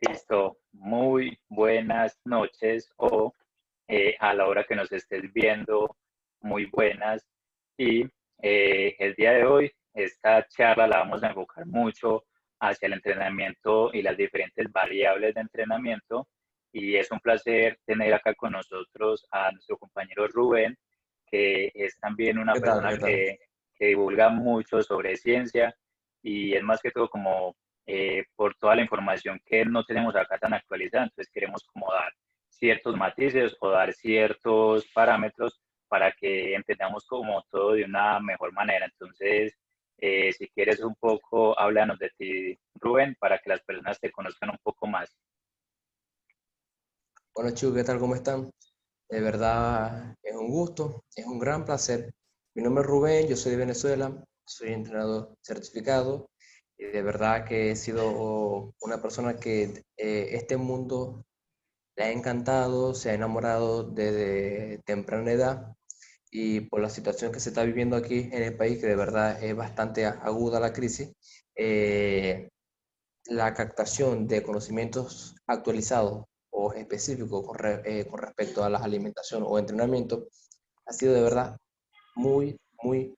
Listo, muy buenas noches o a la hora que nos estés viendo, muy buenas. Y el día de hoy, esta charla la vamos a enfocar mucho hacia el entrenamiento y las diferentes variables de entrenamiento. Y es un placer tener acá con nosotros a nuestro compañero Rubén, que es también una ¿Qué tal? persona ¿Qué tal? que divulga mucho sobre ciencia y es más que todo como por toda la información que no tenemos acá tan actualizada, entonces queremos como dar ciertos matices o dar ciertos parámetros para que entendamos como todo de una mejor manera. Entonces, si quieres un poco, háblanos de ti, Rubén, para que las personas te conozcan un poco más. Bueno, chicos, ¿qué tal? ¿Cómo están? De verdad es un gusto, es un gran placer. Mi nombre es Rubén, yo soy de Venezuela, soy entrenador certificado y de verdad que he sido una persona que este mundo le ha encantado, se ha enamorado desde temprana edad y por la situación que se está viviendo aquí en el país, que de verdad es bastante aguda la crisis, eh, la captación de conocimientos actualizados o específicos con respecto a la alimentación o entrenamiento ha sido de verdad muy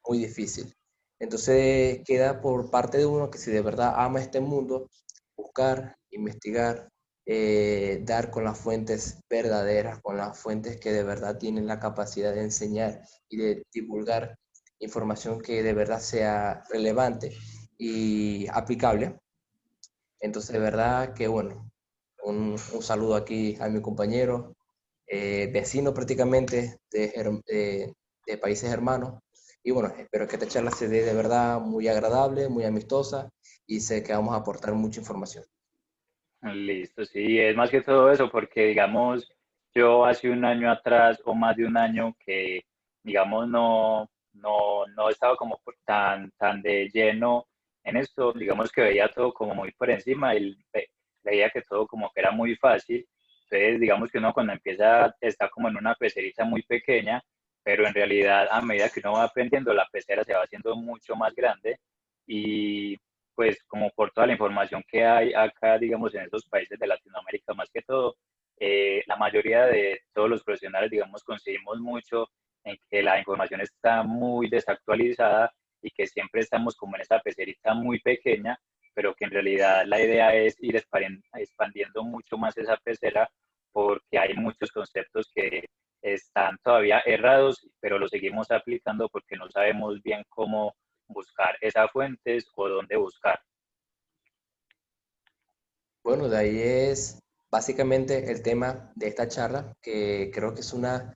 difícil. Entonces queda por parte de uno que si de verdad ama este mundo, buscar, investigar, dar con las fuentes verdaderas, con las fuentes que de verdad tienen la capacidad de enseñar y de divulgar información que de verdad sea relevante y aplicable. Entonces, de verdad que bueno, un saludo aquí a mi compañero, vecino prácticamente de países hermanos. Y bueno, espero que esta charla se dé de verdad muy agradable, muy amistosa y sé que vamos a aportar mucha información. Listo, sí, es más que todo eso, porque digamos, yo hace un año atrás o más de un año que, digamos, no estaba como tan de lleno en esto, digamos que veía todo como muy por encima y veía que todo como que era muy fácil. Entonces, digamos que uno cuando empieza está como en una pecerita muy pequeña, pero en realidad a medida que uno va aprendiendo, la pecera se va haciendo mucho más grande y pues como por toda la información que hay acá, digamos, en esos países de Latinoamérica más que todo, la mayoría de todos los profesionales, digamos, coincidimos mucho en que la información está muy desactualizada y que siempre estamos como en esa pecerita muy pequeña, pero que en realidad la idea es ir expandiendo mucho más esa pecera porque hay muchos conceptos que están todavía errados, pero los seguimos aplicando porque no sabemos bien cómo buscar esas fuentes o dónde buscar. Bueno, de ahí es básicamente el tema de esta charla, que creo que es una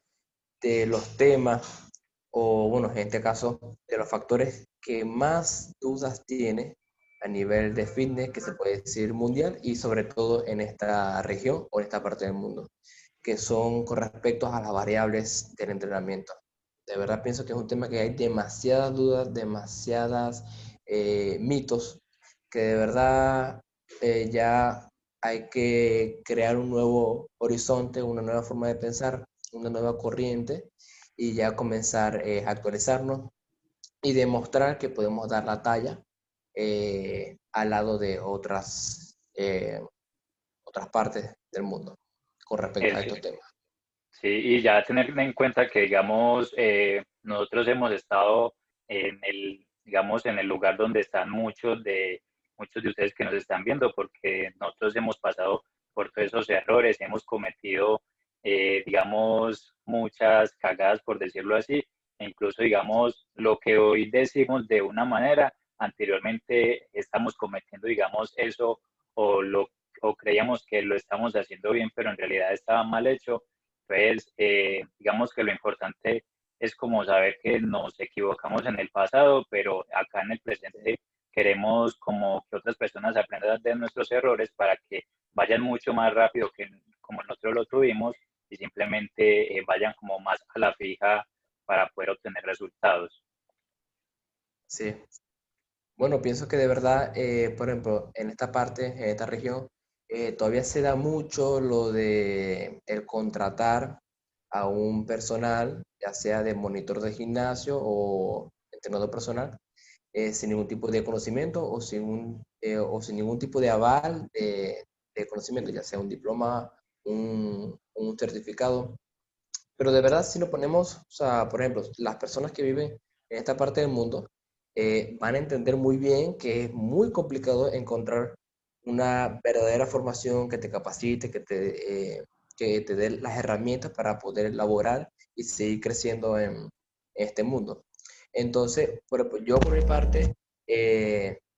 de los temas, o bueno, en este caso, de los factores que más dudas tiene a nivel de fitness, que se puede decir mundial, y sobre todo en esta región o en esta parte del mundo, que son con respecto a las variables del entrenamiento. De verdad pienso que es un tema que hay demasiadas dudas, demasiadas mitos, que de verdad ya hay que crear un nuevo horizonte, una nueva forma de pensar, una nueva corriente y ya comenzar a actualizarnos y demostrar que podemos dar la talla al lado de otras partes del mundo con respecto a Es, estos temas. sí, y ya tener en cuenta que, digamos, nosotros hemos estado digamos, en el lugar donde están muchos de ustedes que nos están viendo, porque nosotros hemos pasado por todos esos errores, hemos cometido, digamos, muchas cagadas, por decirlo así, e incluso, digamos, lo que hoy decimos de una manera, anteriormente estamos cometiendo, digamos, eso o creíamos que lo estamos haciendo bien, pero en realidad estaba mal hecho. Entonces, digamos que lo importante es como saber que nos equivocamos en el pasado, pero acá en el presente queremos como que otras personas aprendan de nuestros errores para que vayan mucho más rápido que como nosotros lo tuvimos y simplemente vayan como más a la fija para poder obtener resultados. Sí. Bueno, pienso que de verdad, por ejemplo, en esta parte, en esta región, todavía se da mucho lo de el contratar a un personal, ya sea de monitor de gimnasio o entrenador personal, sin ningún tipo de conocimiento o sin ningún tipo de aval de conocimiento, ya sea un diploma, un certificado. Pero de verdad, si nos ponemos, o sea, por ejemplo, las personas que viven en esta parte del mundo van a entender muy bien que es muy complicado encontrar una verdadera formación que te capacite, que te dé las herramientas para poder laborar y seguir creciendo en este mundo. Entonces, yo por mi parte,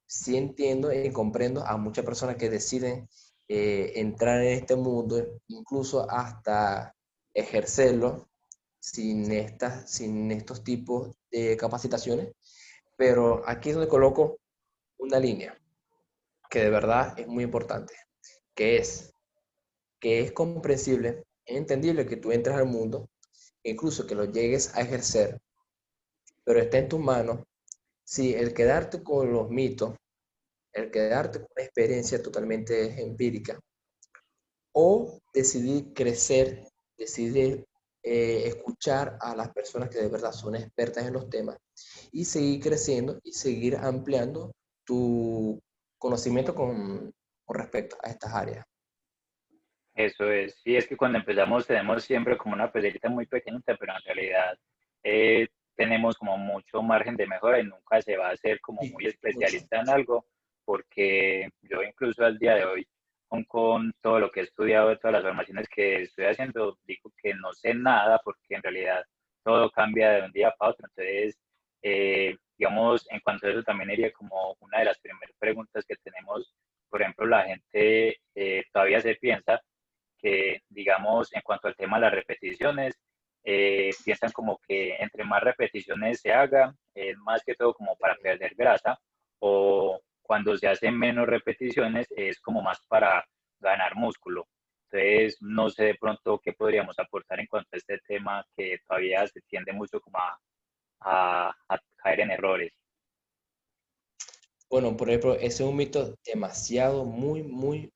sí entiendo y comprendo a muchas personas que deciden entrar en este mundo, incluso hasta ejercerlo sin estos tipos de capacitaciones, pero aquí es donde coloco una línea que de verdad es muy importante, que es que es comprensible, es entendible que tú entres al mundo, incluso que lo llegues a ejercer, pero está en tus manos si el quedarte con los mitos, el quedarte con una experiencia totalmente empírica, o decidir crecer, decidir escuchar a las personas que de verdad son expertas en los temas y seguir creciendo y seguir ampliando tu conocimiento con respecto a estas áreas. Eso es, sí, es que cuando empezamos tenemos siempre como una pelerita muy pequeñita, pero en realidad tenemos como mucho margen de mejora y nunca se va a hacer como Sí, muy mucho. especialista en algo, porque yo incluso al día de hoy, con todo lo que he estudiado, de todas las formaciones que estoy haciendo, digo que no sé nada, porque en realidad todo cambia de un día para otro. Entonces, digamos, en cuanto a eso también iría como una de las primeras preguntas que tenemos. Por ejemplo, la gente todavía se piensa que, digamos, en cuanto al tema de las repeticiones, piensan como que entre más repeticiones se haga, es más que todo como para perder grasa, o cuando se hacen menos repeticiones es como más para ganar músculo. Entonces, no sé de pronto qué podríamos aportar en cuanto a este tema que todavía se tiende mucho como a caer en errores. Bueno, por ejemplo, ese es un mito demasiado, muy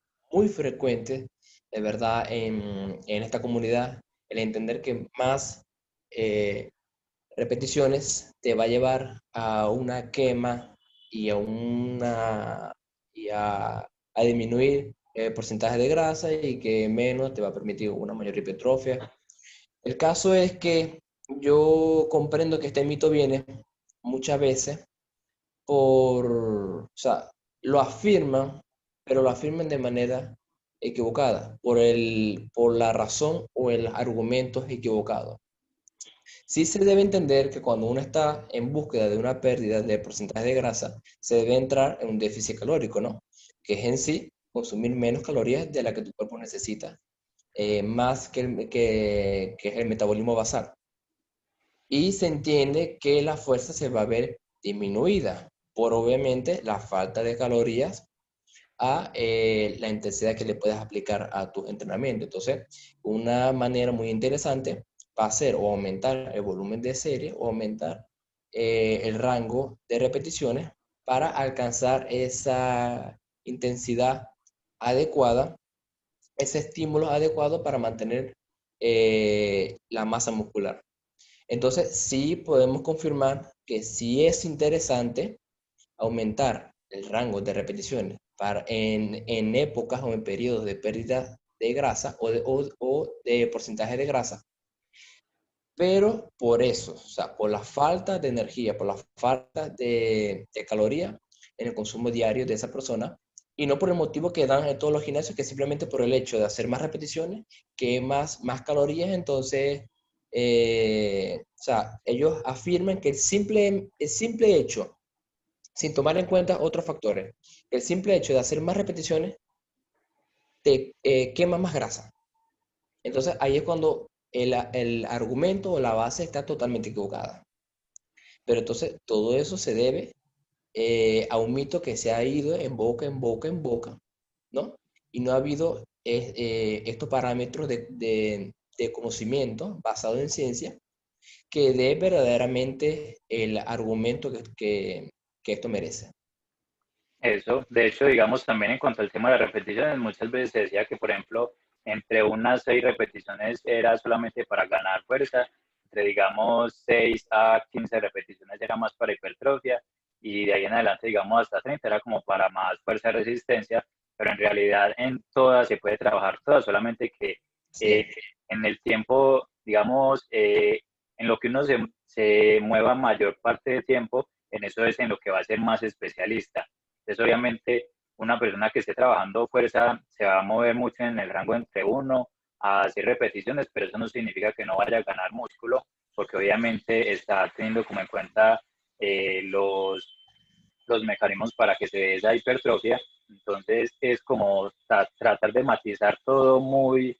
frecuente, de verdad, en esta comunidad, el entender que más eh, repeticiones te va a llevar a una quema y a disminuir el porcentaje de grasa y que menos te va a permitir una mayor hipertrofia. El caso es que yo comprendo que este mito viene muchas veces o sea, lo afirman, pero lo afirman de manera equivocada, por la razón o el argumento equivocado. Sí se debe entender que cuando uno está en búsqueda de una pérdida de porcentaje de grasa, se debe entrar en un déficit calórico, ¿no? Que es en sí consumir menos calorías de la que tu cuerpo necesita, más que es el metabolismo basal. Y se entiende que la fuerza se va a ver disminuida por obviamente la falta de calorías a la intensidad que le puedes aplicar a tu entrenamiento. Entonces, una manera muy interesante va a ser o aumentar el volumen de serie o aumentar el rango de repeticiones para alcanzar esa intensidad adecuada, ese estímulo adecuado para mantener la masa muscular. Entonces, sí podemos confirmar que sí es interesante aumentar el rango de repeticiones en épocas o en periodos de pérdida de grasa o de porcentaje de grasa, pero por eso, o sea, por la falta de energía, por la falta de calorías en el consumo diario de esa persona, y no por el motivo que dan en todos los gimnasios, que simplemente por el hecho de hacer más repeticiones, que más calorías, entonces, o sea, ellos afirman que el simple hecho, sin tomar en cuenta otros factores, el simple hecho de hacer más repeticiones te quema más grasa. Entonces ahí es cuando el argumento o la base está totalmente equivocada. Pero entonces todo eso se debe a un mito que se ha ido en boca, en boca, en boca, ¿no? Y no ha habido estos parámetros de conocimiento basado en ciencia que dé verdaderamente el argumento que esto merece. Eso, de hecho, digamos también en cuanto al tema de las repeticiones, muchas veces se decía que, por ejemplo, entre unas 6 repeticiones era solamente para ganar fuerza, entre digamos 6 a 15 repeticiones era más para hipertrofia y de ahí en adelante, digamos, hasta 30 era como para más fuerza y resistencia, pero en realidad en todas se puede trabajar todas, solamente que Sí, en el tiempo, digamos, en lo que uno se mueva mayor parte del tiempo, en eso es en lo que va a ser más especialista. Entonces, obviamente, una persona que esté trabajando fuerza se va a mover mucho en el rango entre 1 a 6 repeticiones, pero eso no significa que no vaya a ganar músculo, porque obviamente está teniendo como en cuenta eh, los, los mecanismos para que se dé esa hipertrofia. Entonces es como tratar de matizar todo muy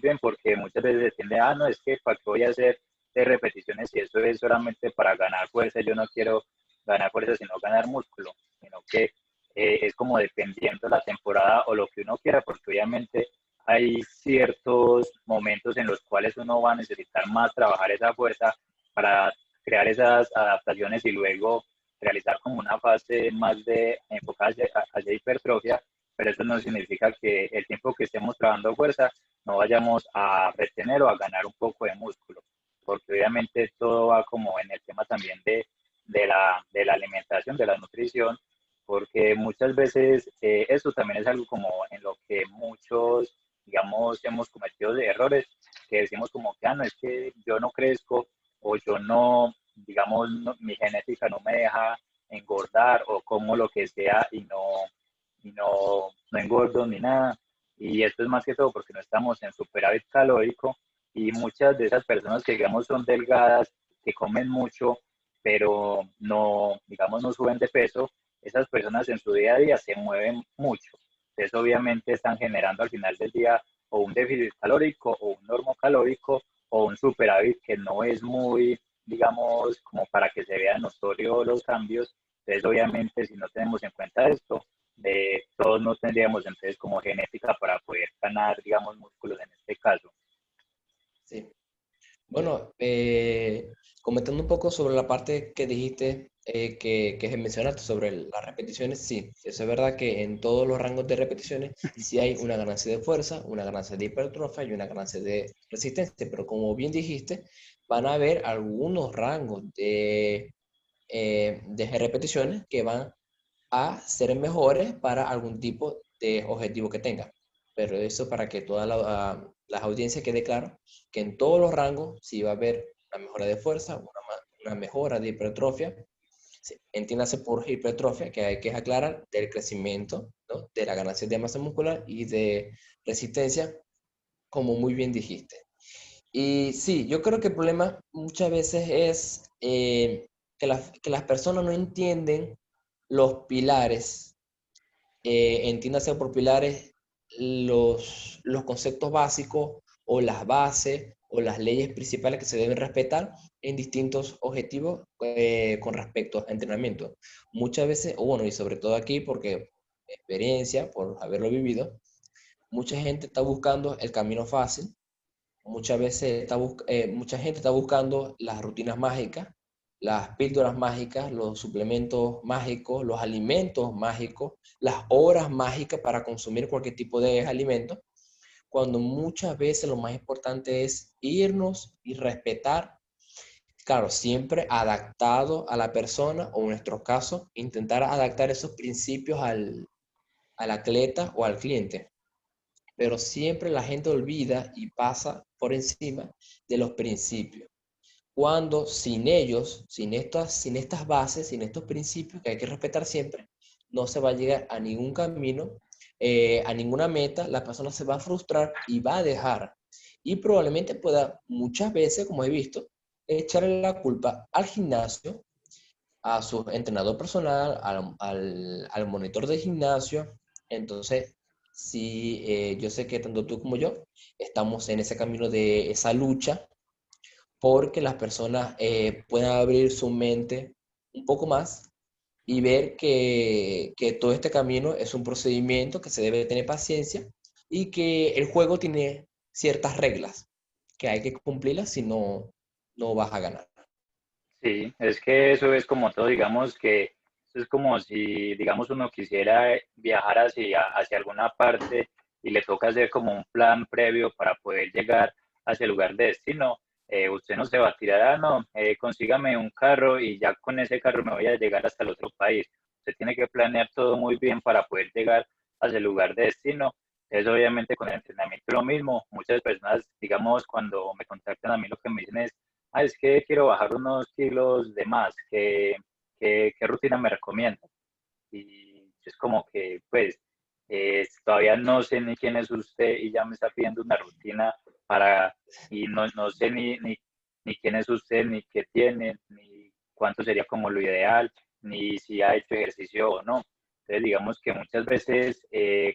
bien, porque muchas veces se tiende, no, es que para qué voy a hacer de repeticiones si eso es solamente para ganar fuerza, yo no quiero ganar fuerza sino ganar músculo, sino que es como dependiendo la temporada o lo que uno quiera, porque obviamente hay ciertos momentos en los cuales uno va a necesitar más trabajar esa fuerza para crear esas adaptaciones y luego realizar como una fase más de enfocada hacia hipertrofia, pero eso no significa que el tiempo que estemos trabajando fuerza no vayamos a retener o a ganar un poco de músculo, porque obviamente todo va como en el tema también de la alimentación, de la nutrición, porque muchas veces eso también es algo como en lo que muchos, digamos, hemos cometido de errores, que decimos como que, no, es que yo no crezco o yo no, digamos, mi genética no me deja engordar o como lo que sea y no engordo ni nada. Y esto es más que todo porque no estamos en superávit calórico y muchas de esas personas que digamos son delgadas, que comen mucho, pero no, digamos, no suben de peso, esas personas en su día a día se mueven mucho. Entonces obviamente están generando al final del día o un déficit calórico o un normocalórico o un superávit que no es muy, digamos, como para que se vean notorios los cambios. Entonces, obviamente, si no tenemos en cuenta esto, todos no tendríamos entonces como genética para poder ganar, digamos, músculos en este caso. sí. Bueno, comentando un poco sobre la parte que dijiste, que mencionaste sobre las repeticiones, sí, eso es verdad que en todos los rangos de repeticiones sí hay una ganancia de fuerza, una ganancia de hipertrofia y una ganancia de resistencia, pero como bien dijiste, van a haber algunos rangos de repeticiones que van a ser mejores para algún tipo de objetivo que tengan. Pero eso para que todas las audiencias quede claro que en todos los rangos sí va a haber una mejora de fuerza, una mejora de hipertrofia. Sí, entiéndase por hipertrofia, que hay que aclarar del crecimiento, ¿no? De la ganancia de masa muscular y de resistencia, como muy bien dijiste. Y sí, yo creo que el problema muchas veces es que las personas no entienden los pilares, entiéndase por pilares los conceptos básicos o las bases o las leyes principales que se deben respetar en distintos objetivos con respecto a entrenamiento. Muchas veces, o bueno, y sobre todo aquí, porque experiencia, por haberlo vivido, mucha gente está buscando el camino fácil, muchas veces mucha gente está buscando las rutinas mágicas, las píldoras mágicas, los suplementos mágicos, los alimentos mágicos, las horas mágicas para consumir cualquier tipo de alimento, cuando muchas veces lo más importante es irnos y respetar, claro, siempre adaptado a la persona o en nuestro caso, intentar adaptar esos principios al atleta o al cliente, pero siempre la gente olvida y pasa por encima de los principios. Cuando sin ellos, sin estas bases, sin estos principios que hay que respetar siempre, no se va a llegar a ningún camino, a ninguna meta, la persona se va a frustrar y va a dejar. Y probablemente pueda muchas veces, como he visto, echarle la culpa al gimnasio, a su entrenador personal, al monitor de gimnasio. Entonces, sí, yo sé que tanto tú como yo estamos en ese camino de esa lucha porque las personas puedan abrir su mente un poco más y ver que todo este camino es un procedimiento que se debe tener paciencia y que el juego tiene ciertas reglas que hay que cumplirlas si no, no vas a ganar. Sí, es que eso es como todo, digamos que eso es como si, digamos, uno quisiera viajar hacia alguna parte y le toca hacer como un plan previo para poder llegar hacia el lugar de destino. Usted no se va a tirar, no, consígame un carro y ya con ese carro me voy a llegar hasta el otro país. Usted tiene que planear todo muy bien para poder llegar hacia el lugar de destino. Entonces, obviamente, con el entrenamiento es lo mismo. Muchas personas, digamos, cuando me contactan a mí, lo que me dicen es, ah, es que quiero bajar unos kilos de más, ¿qué rutina me recomienda? Y es como que, pues, todavía no sé ni quién es usted y ya me está pidiendo una rutina para, y no sé ni quién es usted, ni qué tiene, ni cuánto sería como lo ideal, ni si ha hecho ejercicio o no. Entonces, digamos que muchas veces,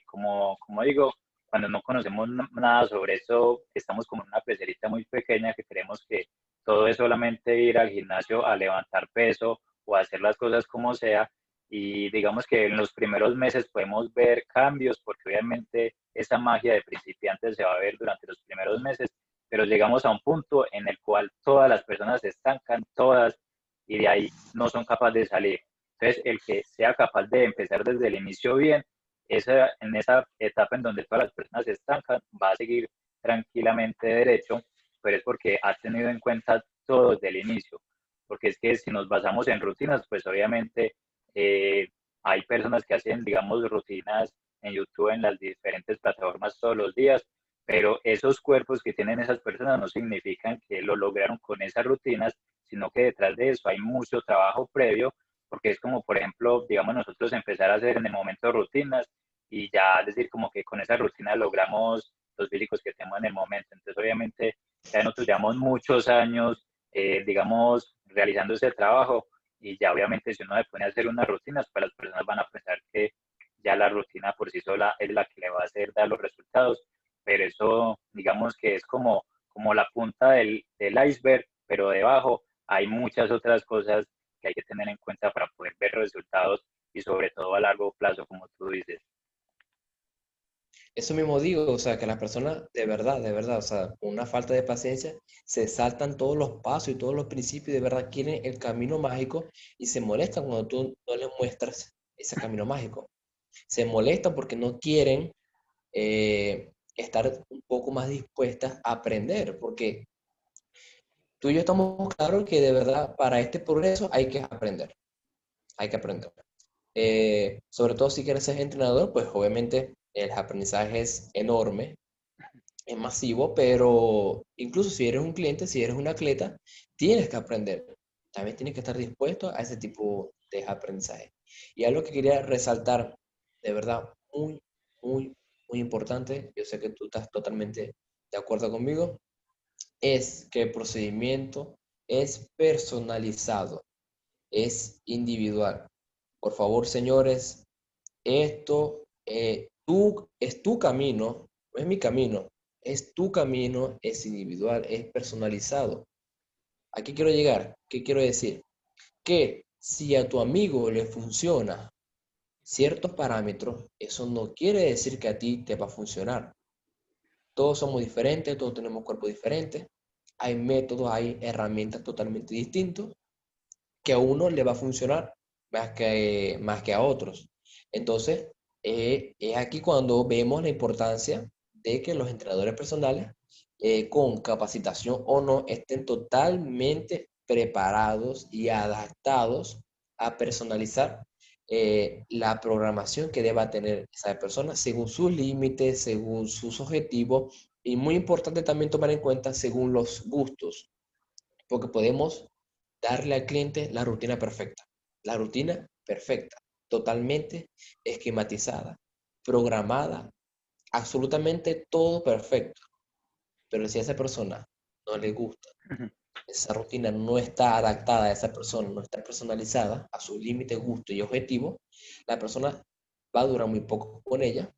como digo, cuando no conocemos nada sobre eso, estamos como en una pecerita muy pequeña que creemos que todo es solamente ir al gimnasio a levantar peso o hacer las cosas como sea, y digamos que en los primeros meses podemos ver cambios, porque obviamente esa magia de principiantes se va a ver durante los primeros meses, pero llegamos a un punto en el cual todas las personas se estancan, todas, y de ahí no son capaces de salir. Entonces, el que sea capaz de empezar desde el inicio bien, en esa etapa en donde todas las personas se estancan, va a seguir tranquilamente derecho, pero es porque ha tenido en cuenta todo desde el inicio. Porque es que si nos basamos en rutinas, pues obviamente hay personas que hacen, digamos, rutinas en YouTube, en las diferentes plataformas todos los días, pero esos cuerpos que tienen esas personas no significan que lo lograron con esas rutinas, sino que detrás de eso hay mucho trabajo previo, porque es como, por ejemplo, digamos, nosotros empezar a hacer en el momento rutinas y ya decir como que con esa rutina logramos los físicos que tenemos en el momento. Entonces, obviamente, ya nosotros llevamos muchos años, digamos, realizando ese trabajo, y ya obviamente si uno le pone a hacer unas rutinas, pues las personas van a pensar que ya la rutina por sí sola es la que le va a hacer dar los resultados, pero eso digamos que es como la punta del iceberg, pero debajo hay muchas otras cosas que hay que tener en cuenta para poder ver resultados y sobre todo a largo plazo, como tú dices. Eso mismo digo, o sea, que las personas de verdad, o sea, con una falta de paciencia, se saltan todos los pasos y todos los principios, y de verdad quieren el camino mágico y se molestan cuando tú no les muestras ese camino mágico. Se molestan porque no quieren estar un poco más dispuestas a aprender, porque tú y yo estamos claros que de verdad para este progreso hay que aprender. Sobre todo si quieres ser entrenador, pues obviamente el aprendizaje es enorme, es masivo, pero incluso si eres un cliente, si eres un atleta, tienes que aprender. También tienes que estar dispuesto a ese tipo de aprendizaje. Y algo que quería resaltar, de verdad, muy, muy importante, yo sé que tú estás totalmente de acuerdo conmigo, es que el procedimiento es personalizado, es individual. Por favor, señores, esto es tu camino, no es mi camino, es tu camino, es individual, es personalizado. ¿A qué quiero llegar? ¿Qué quiero decir? Que si a tu amigo le funciona ciertos parámetros, eso no quiere decir que a ti te va a funcionar. Todos somos diferentes, todos tenemos cuerpos diferentes, hay métodos, hay herramientas totalmente distintos que a uno le va a funcionar más que a otros. Entonces, es aquí cuando vemos la importancia de que los entrenadores personales, con capacitación o no, estén totalmente preparados y adaptados a personalizar la programación que deba tener esa persona según sus límites, según sus objetivos, y muy importante también tomar en cuenta según los gustos, porque podemos darle al cliente la rutina perfecta, totalmente esquematizada, programada, absolutamente todo perfecto. Pero si a esa persona no le gusta, esa rutina no está adaptada a esa persona, no está personalizada a su límite, gusto y objetivo, la persona va a durar muy poco con ella.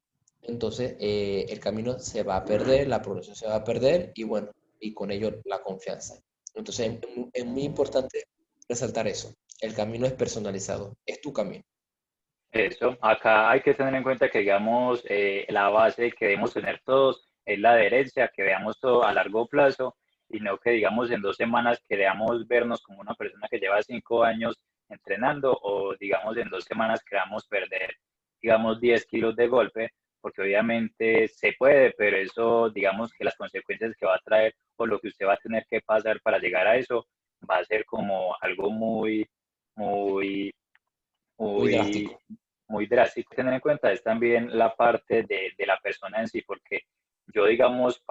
Entonces, el camino se va a perder, la progresión se va a perder y bueno, y con ello la confianza. Entonces, es muy importante resaltar eso. El camino es personalizado, es tu camino. Eso, acá hay que tener en cuenta que, digamos, la base que debemos tener todos es la adherencia, que veamos todo a largo plazo y no que, digamos, en 2 semanas queramos vernos como una persona que lleva 5 años entrenando, o, digamos, en 2 semanas queramos perder, digamos, 10 kilos de golpe, porque obviamente se puede, pero eso, digamos, que las consecuencias que va a traer o lo que usted va a tener que pasar para llegar a eso va a ser como algo muy, muy, Muy muy drástico. muy drástico. Tener en cuenta es también la parte de la persona en sí, porque yo, digamos,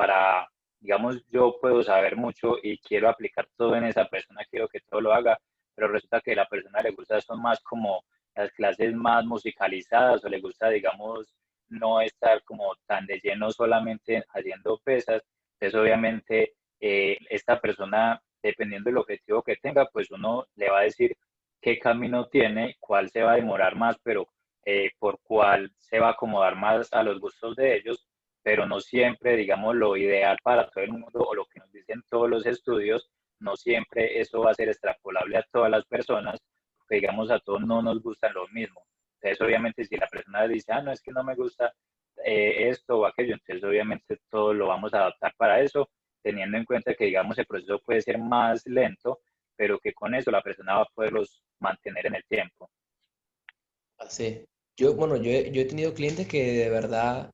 digamos, yo puedo saber mucho y quiero aplicar todo en esa persona, quiero que todo lo haga, pero resulta que a la persona le gusta son más como las clases más musicalizadas o le gusta, digamos, no estar como tan de lleno solamente haciendo pesas. Entonces, obviamente, esta persona, dependiendo del objetivo que tenga, pues uno le va a decir qué camino tiene, cuál se va a demorar más, pero por cuál se va a acomodar más a los gustos de ellos, pero no siempre, digamos, lo ideal para todo el mundo o lo que nos dicen todos los estudios, no siempre eso va a ser extrapolable a todas las personas, porque digamos a todos no nos gustan lo mismo. Entonces, obviamente, si la persona dice, no, es que no me gusta esto o aquello, entonces obviamente todo lo vamos a adaptar para eso, teniendo en cuenta que, digamos, el proceso puede ser más lento, pero que con eso la persona va a poderlos mantener en el tiempo. Así. Yo, bueno, yo he tenido clientes que de verdad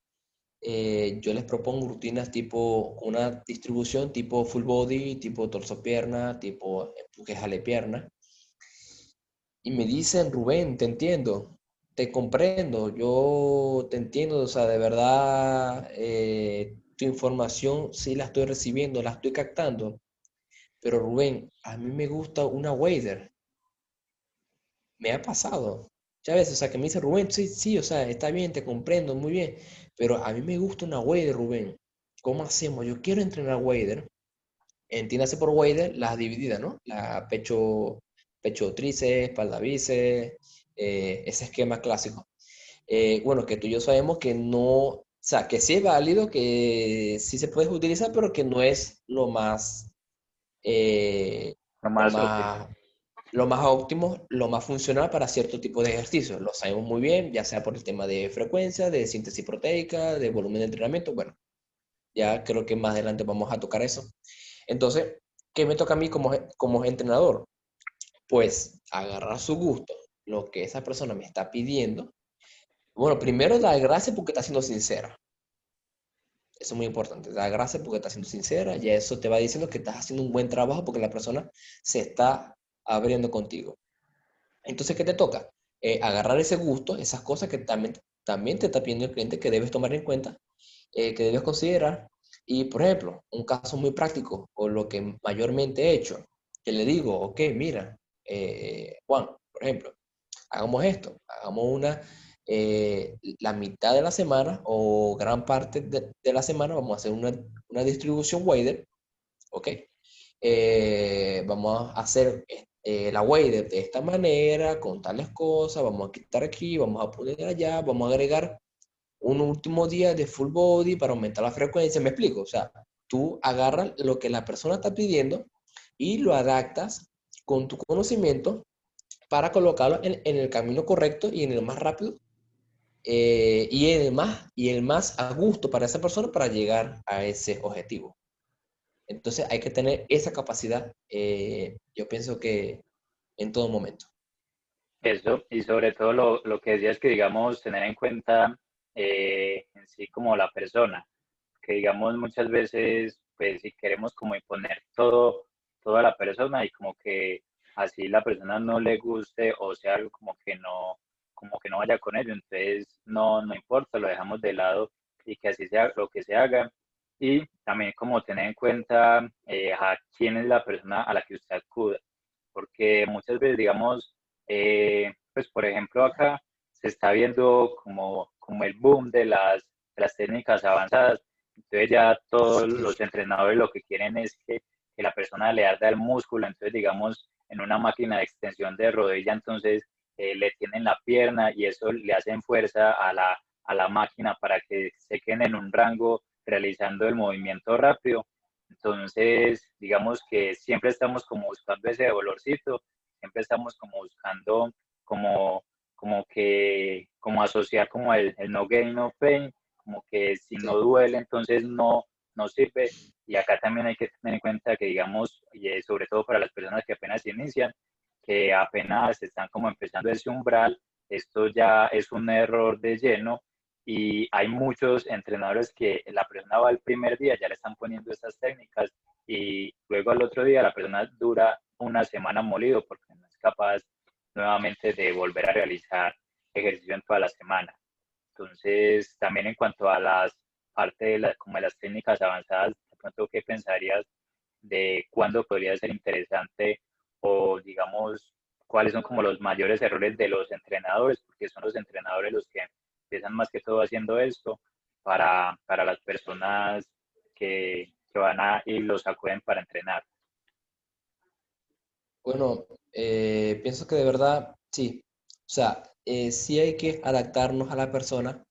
yo les propongo rutinas tipo una distribución tipo full body, tipo torso pierna, tipo empuje jale pierna. Y me dicen, Rubén, te entiendo, te comprendo, yo te entiendo, o sea, de verdad tu información sí la estoy recibiendo, la estoy captando. Pero Rubén, a mí me gusta una wader, me ha pasado. Ya ves, o sea, que me dice Rubén, sí, sí, o sea, está bien, te comprendo, muy bien, pero a mí me gusta una wader, Rubén. ¿Cómo hacemos? Yo quiero entrenar wader. Entiéndase por wader las divididas, ¿no? La pecho tríceps, espalda bíceps, ese esquema clásico. Bueno, que tú y yo sabemos que no, o sea, que sí es válido, que sí se puede utilizar, pero que no es eh, Lo lo más óptimo. más lo más óptimo, lo más funcional para cierto tipo de ejercicios. Lo sabemos muy bien, ya sea por el tema de frecuencia, de síntesis proteica, de volumen de entrenamiento. Bueno, ya creo que más adelante vamos a tocar eso. Entonces, ¿qué me toca a mí como entrenador? Pues agarrar su gusto, lo que esa persona me está pidiendo. Bueno, primero dar gracias porque está siendo sincera. Eso es muy importante. Dar gracias porque está siendo sincera. Ya eso te va diciendo que estás haciendo un buen trabajo porque la persona se está abriendo contigo. Entonces, ¿qué te toca? Agarrar ese gusto, esas cosas que también te está pidiendo el cliente que debes tomar en cuenta, que debes considerar. Y, por ejemplo, un caso muy práctico, o lo que mayormente he hecho, que le digo, ok, mira, Juan, por ejemplo, hagamos esto, hagamos la mitad de la semana o gran parte de la semana, vamos a hacer una distribución wader, ¿ok? Vamos a hacer la whey de esta manera, con tales cosas, vamos a quitar aquí, vamos a poner allá, vamos a agregar un último día de full body para aumentar la frecuencia, ¿me explico? O sea, tú agarras lo que la persona está pidiendo y lo adaptas con tu conocimiento para colocarlo en el camino correcto y en el más rápido y el más a gusto para esa persona para llegar a ese objetivo. Entonces hay que tener esa capacidad, yo pienso que en todo momento. Eso, y sobre todo lo que decías que, digamos, tener en cuenta en sí como la persona, que digamos muchas veces, pues si queremos como imponer todo, toda la persona y como que así la persona no le guste o sea algo como que no vaya con ello, entonces no importa, lo dejamos de lado y que así sea lo que se haga. Y también como tener en cuenta a quién es la persona a la que usted acuda, porque muchas veces, digamos, pues por ejemplo acá se está viendo como el boom de las técnicas avanzadas, entonces ya todos Sí, los entrenadores lo que quieren es que la persona le arda el músculo, entonces digamos en una máquina de extensión de rodilla, entonces le tienen la pierna y eso le hacen fuerza a la máquina para que se queden en un rango realizando el movimiento rápido. Entonces, digamos que siempre estamos como buscando ese dolorcito, siempre estamos como buscando como, como asociar como el no gain, no pain, como que si no sí, duele, entonces no sirve. Y acá también hay que tener en cuenta que, digamos, y sobre todo para las personas que apenas inician, que apenas están como empezando ese umbral, esto ya es un error de lleno y hay muchos entrenadores que la persona va el primer día, ya le están poniendo estas técnicas y luego al otro día la persona dura una semana molido porque no es capaz nuevamente de volver a realizar ejercicio en toda la semana. Entonces, también en cuanto a las parte de como de las técnicas avanzadas, de pronto, ¿qué pensarías de cuándo podría ser interesante o, digamos, cuáles son como los mayores errores de los entrenadores? Porque son los entrenadores los que empiezan más que todo haciendo esto para las personas que van a y los acuden para entrenar. Bueno, pienso que de verdad, sí. O sea, sí hay que adaptarnos a la persona,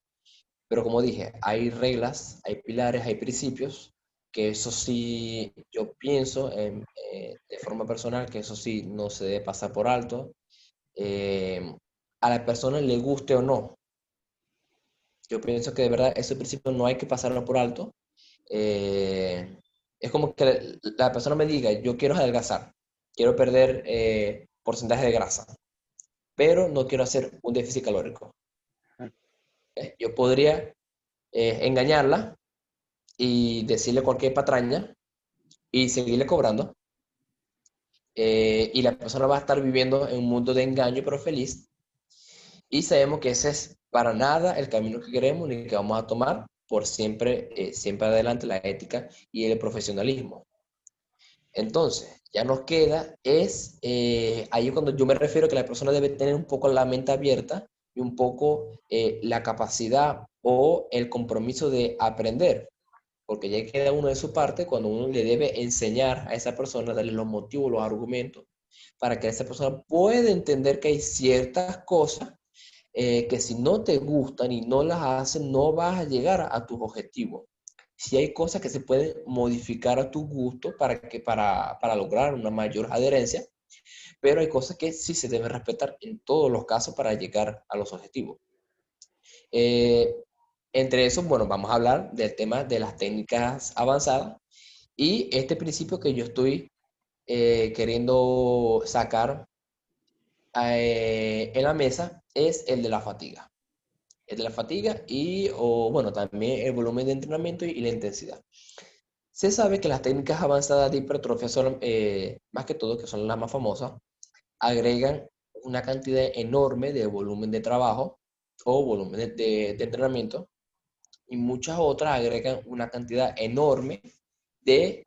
pero como dije, hay reglas, hay pilares, hay principios, que eso sí, yo pienso de forma personal que eso sí no se debe pasar por alto. eh, a la persona le guste o no. Yo pienso que de verdad ese principio no hay que pasarlo por alto. Eh, es como que la persona me diga, yo quiero adelgazar, quiero perder porcentaje de grasa, pero no quiero hacer un déficit calórico. Yo podría engañarla y decirle cualquier patraña y seguirle cobrando. Y la persona va a estar viviendo en un mundo de engaño, pero feliz. Y sabemos que ese es para nada el camino que queremos ni que vamos a tomar por siempre, siempre adelante la ética y el profesionalismo. Entonces, ya nos queda, ahí cuando yo me refiero que la persona debe tener un poco la mente abierta y un poco la capacidad o el compromiso de aprender, porque ya queda uno de su parte cuando uno le debe enseñar a esa persona, darle los motivos, los argumentos, para que esa persona pueda entender que hay ciertas cosas que si no te gustan y no las haces, no vas a llegar a tus objetivos. Si hay cosas que se pueden modificar a tu gusto para lograr una mayor adherencia, pero hay cosas que sí se deben respetar en todos los casos para llegar a los objetivos. Eh, entre esos, bueno, vamos a hablar del tema de las técnicas avanzadas y este principio que yo estoy queriendo sacar en la mesa es el de la fatiga. El de la fatiga y, o, bueno, también el volumen de entrenamiento y la intensidad. Se sabe que las técnicas avanzadas de hipertrofia son, más que todo, que son las más famosas, agregan una cantidad enorme de volumen de trabajo o volumen de entrenamiento y muchas otras agregan una cantidad enorme de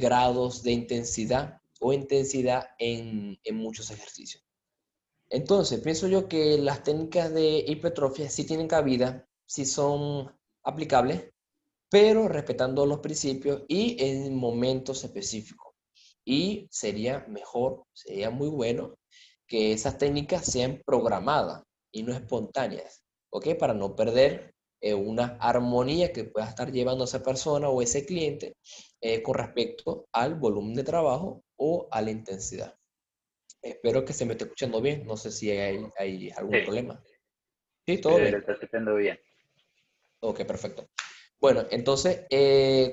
grados de intensidad o intensidad en muchos ejercicios. Entonces, pienso yo que las técnicas de hipertrofia sí tienen cabida, sí son aplicables, pero respetando los principios y en momentos específicos. Y sería mejor, sería muy bueno que esas técnicas sean programadas y no espontáneas, ¿ok? Para no perder una armonía que pueda estar llevando esa persona o ese cliente con respecto al volumen de trabajo o a la intensidad. Espero que se me esté escuchando bien. No sé si hay algún Sí, problema. Sí, todo lo bien. estás haciendo bien. Ok, perfecto. Bueno, entonces,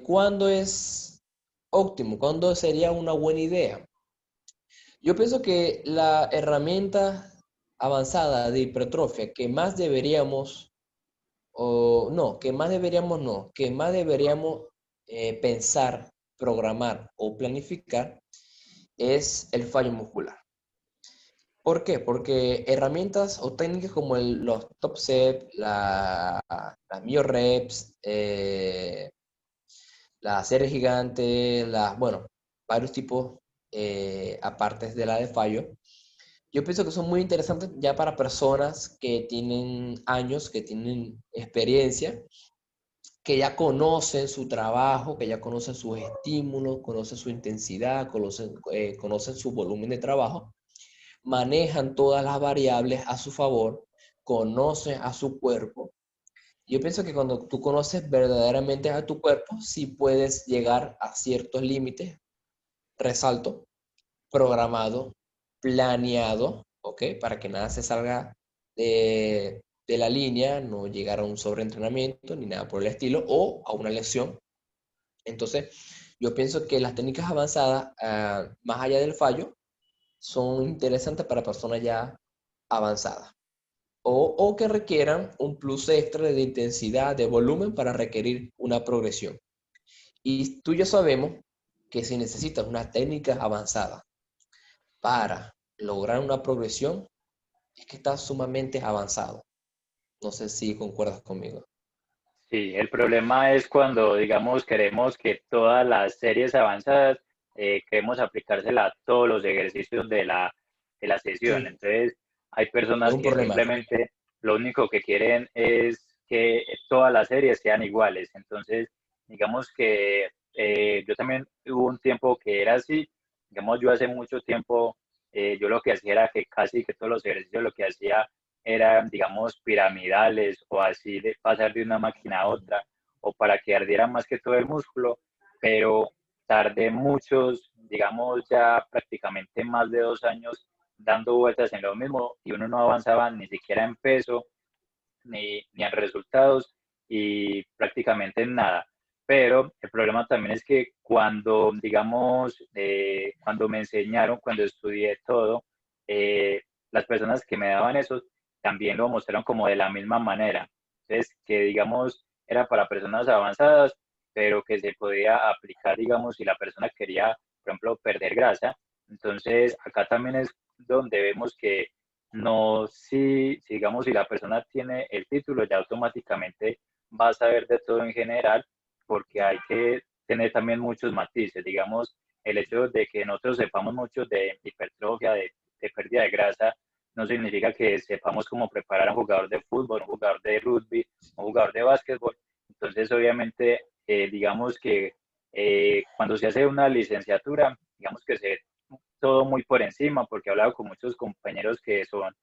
¿cuándo es óptimo? ¿Cuándo sería una buena idea? Yo pienso que la herramienta avanzada de hipertrofia que más deberíamos, o no, que más deberíamos pensar, programar o planificar es el fallo muscular. ¿Por qué? Porque herramientas o técnicas como los top set, las mioreps, la serie gigante, bueno, varios tipos apartes de la de fallo, yo pienso que son muy interesantes ya para personas que tienen años, que tienen experiencia, que ya conocen su trabajo, que ya conocen sus estímulos, conocen su intensidad, conocen su volumen de trabajo, manejan todas las variables a su favor, conocen a su cuerpo. Yo pienso que cuando tú conoces verdaderamente a tu cuerpo, sí puedes llegar a ciertos límites, resalto, programado, planeado, ¿ok? Para que nada se salga de la línea, no llegar a un sobreentrenamiento ni nada por el estilo, o a una lesión. Entonces, yo pienso que las técnicas avanzadas, más allá del fallo, son interesantes para personas ya avanzadas o que requieran un plus extra de intensidad, de volumen para requerir una progresión. Y tú ya sabemos que si necesitas una técnica avanzada para lograr una progresión, es que está sumamente avanzado. No sé si concuerdas conmigo. Sí, el problema es cuando, digamos, queremos que todas las series avanzadas, queremos aplicársela a todos los ejercicios de la sesión. Sí, Entonces, hay es personas un que problema. simplemente lo único que quieren es que todas las series sean iguales. Entonces, digamos que yo también hubo un tiempo que era así. Digamos, yo hace mucho tiempo, yo lo que hacía era que casi que todos los ejercicios lo que hacía eran, digamos, piramidales o así de pasar de una máquina a otra o para que ardiera más que todo el músculo, pero tardé muchos, digamos, ya prácticamente más de 2 años dando vueltas en lo mismo y uno no avanzaba ni siquiera en peso ni en resultados y prácticamente en nada. Pero el problema también es que cuando, digamos, cuando me enseñaron, cuando estudié todo, las personas que me daban eso también lo mostraron como de la misma manera. Entonces, que digamos, era para personas avanzadas, pero que se podía aplicar, digamos, si la persona quería, por ejemplo, perder grasa. Entonces, acá también es donde vemos que no, si digamos, si la persona tiene el título, ya automáticamente va a saber de todo en general, porque hay que tener también muchos matices. Digamos, el hecho de que nosotros sepamos mucho de hipertrofia, de pérdida de grasa, no significa que sepamos cómo preparar a un jugador de fútbol, un jugador de rugby, un jugador de básquetbol. Entonces, obviamente, digamos que cuando se hace una licenciatura, digamos que se todo muy por encima, porque he hablado con muchos compañeros que son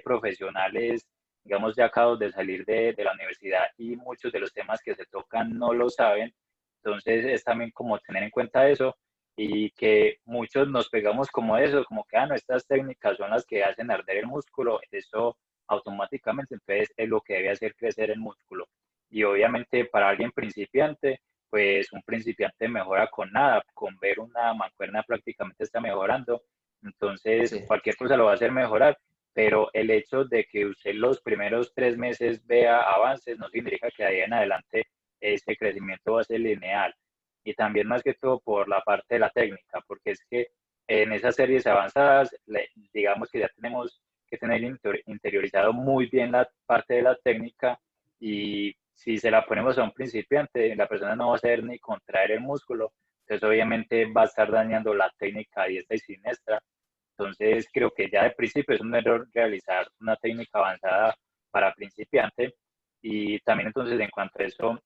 profesionales, digamos, ya acabados de salir de la universidad y muchos de los temas que se tocan no lo saben. Entonces es también como tener en cuenta eso y que muchos nos pegamos como eso, como que, no, estas técnicas son las que hacen arder el músculo, eso automáticamente entonces es lo que debe hacer crecer el músculo. Y obviamente para alguien principiante, pues un principiante mejora con nada, con ver una mancuerna prácticamente está mejorando, entonces Sí. cualquier cosa lo va a hacer mejorar, pero el hecho de que usted los primeros 3 meses vea avances no significa que de ahí en adelante ese crecimiento va a ser lineal. Y también más que todo por la parte de la técnica, porque es que en esas series avanzadas, digamos que ya tenemos que tener interiorizado muy bien la parte de la técnica y si se la ponemos a un principiante, la persona no va a saber ni contraer el músculo, entonces obviamente va a estar dañando la técnica diestra y siniestra. Entonces creo que ya de principio es un error realizar una técnica avanzada para principiante y también entonces en cuanto a eso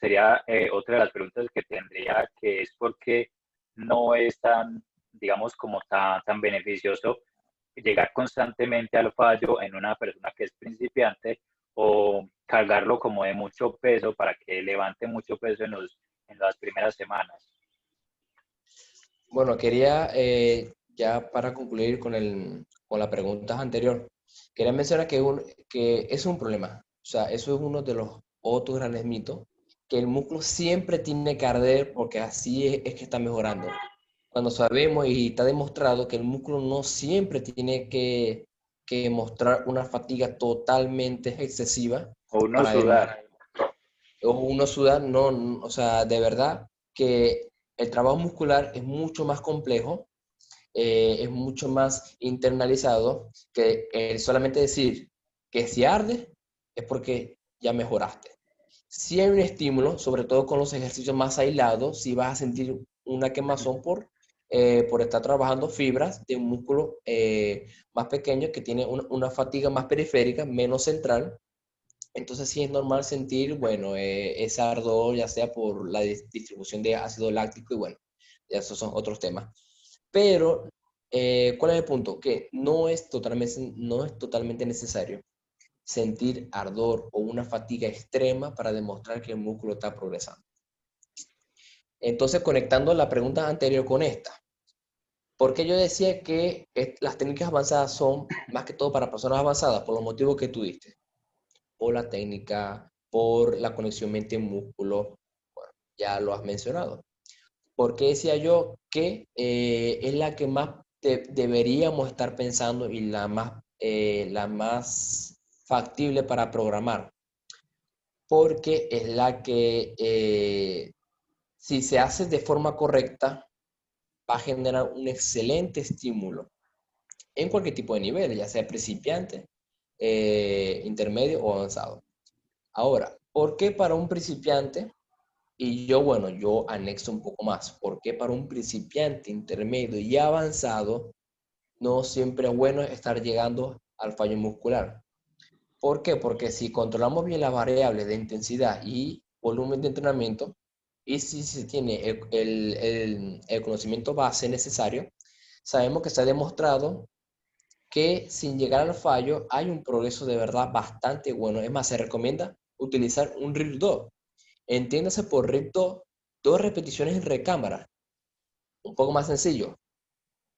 sería otra de las preguntas que tendría, que es por qué no es tan, digamos, como tan beneficioso llegar constantemente al fallo en una persona que es principiante o cargarlo como de mucho peso para que levante mucho peso en las primeras semanas. Bueno, quería, ya para concluir con la pregunta anterior, quería mencionar que es un problema. O sea, eso es uno de los otros grandes mitos, que el músculo siempre tiene que arder porque así es que está mejorando. Cuando sabemos y está demostrado que el músculo no siempre tiene que mostrar una fatiga totalmente excesiva O uno para sudar. demostrar, o uno sudar, no, o sea, de verdad que el trabajo muscular es mucho más complejo, es mucho más internalizado que solamente decir que si arde es porque ya mejoraste. Si hay un estímulo, sobre todo con los ejercicios más aislados, si vas a sentir una quemazón por estar trabajando fibras de un músculo más pequeño que tiene una fatiga más periférica, menos central. Entonces sí es normal sentir, bueno, ese ardor, ya sea por la distribución de ácido láctico y bueno, ya esos son otros temas. Pero, ¿cuál es el punto? Que no es totalmente necesario sentir ardor o una fatiga extrema para demostrar que el músculo está progresando. Entonces, conectando la pregunta anterior con esta, ¿por qué yo decía que las técnicas avanzadas son más que todo para personas avanzadas? Por los motivos que tú diste. Por la técnica, por la conexión mente-músculo, bueno, ya lo has mencionado. ¿Por qué decía yo que es la que más deberíamos estar pensando y la más factible para programar? Porque es la que, si se hace de forma correcta, va a generar un excelente estímulo en cualquier tipo de nivel, ya sea principiante, intermedio o avanzado. Ahora, ¿por qué para un principiante? Y yo, bueno, yo anexo un poco más. ¿Por qué para un principiante, intermedio y avanzado no siempre es bueno estar llegando al fallo muscular? ¿Por qué? Porque si controlamos bien las variables de intensidad y volumen de entrenamiento, y si se tiene el conocimiento base necesario, sabemos que se ha demostrado que sin llegar al fallo hay un progreso de verdad bastante bueno. Es más, se recomienda utilizar un RIR 2. Entiéndase por RIR 2, dos repeticiones en recámara. Un poco más sencillo,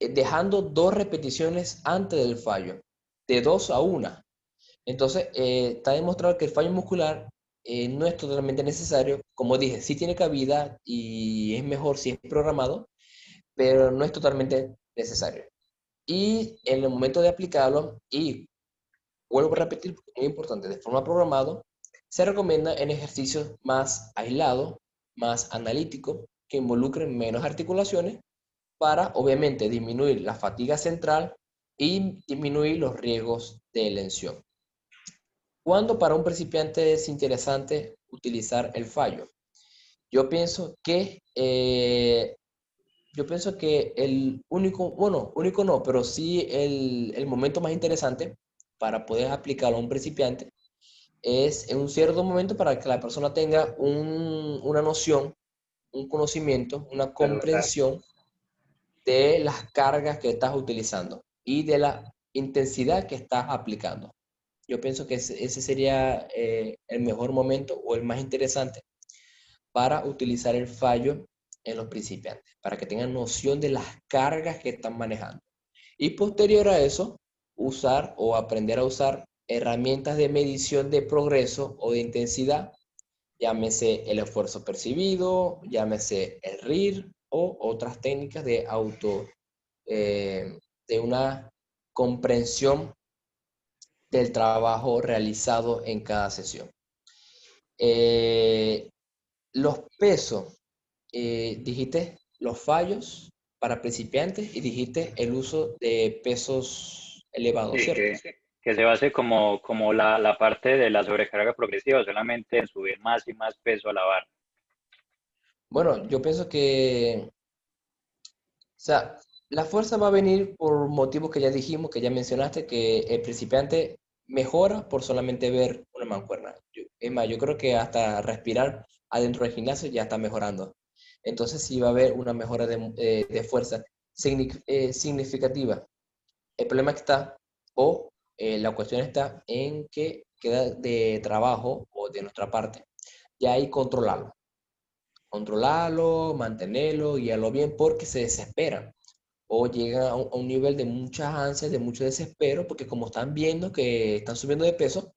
dejando dos repeticiones antes del fallo, de 2 a 1. Entonces, está demostrado que el fallo muscular no es totalmente necesario. Como dije, sí tiene cabida y es mejor si es programado, pero no es totalmente necesario. Y en el momento de aplicarlo, y vuelvo a repetir, porque es muy importante, de forma programada, se recomienda en ejercicios más aislados, más analíticos, que involucren menos articulaciones para, obviamente, disminuir la fatiga central y disminuir los riesgos de lesión. ¿Cuándo para un principiante es interesante utilizar el fallo? Yo pienso que, el único, bueno, único no, pero sí el momento más interesante para poder aplicarlo a un principiante es en un cierto momento para que la persona tenga una noción, un conocimiento, una comprensión de las cargas que estás utilizando y de la intensidad que estás aplicando. Yo pienso que ese sería el mejor momento o el más interesante para utilizar el fallo en los principiantes, para que tengan noción de las cargas que están manejando. Y posterior a eso, usar o aprender a usar herramientas de medición de progreso o de intensidad, llámese el esfuerzo percibido, llámese el RIR o otras técnicas de de una comprensión del trabajo realizado en cada sesión. Eh, los pesos, dijiste los fallos para principiantes y dijiste el uso de pesos elevados, Sí, ¿cierto? que se base como la parte de la sobrecarga progresiva, solamente en subir más y más peso a la barra. Bueno, yo pienso que, o sea, la fuerza va a venir por motivos que ya dijimos, que ya mencionaste, que el principiante mejora por solamente ver una mancuerna. Es más, yo creo que hasta respirar adentro del gimnasio ya está mejorando. Entonces sí va a haber una mejora de fuerza significativa. El problema que está, o la cuestión está en que queda de trabajo o de nuestra parte, ya hay controlarlo. Controlarlo, mantenerlo, guiarlo bien, porque se desesperan o llegan a un nivel de muchas ansias, de mucho desespero, porque como están viendo que están subiendo de peso,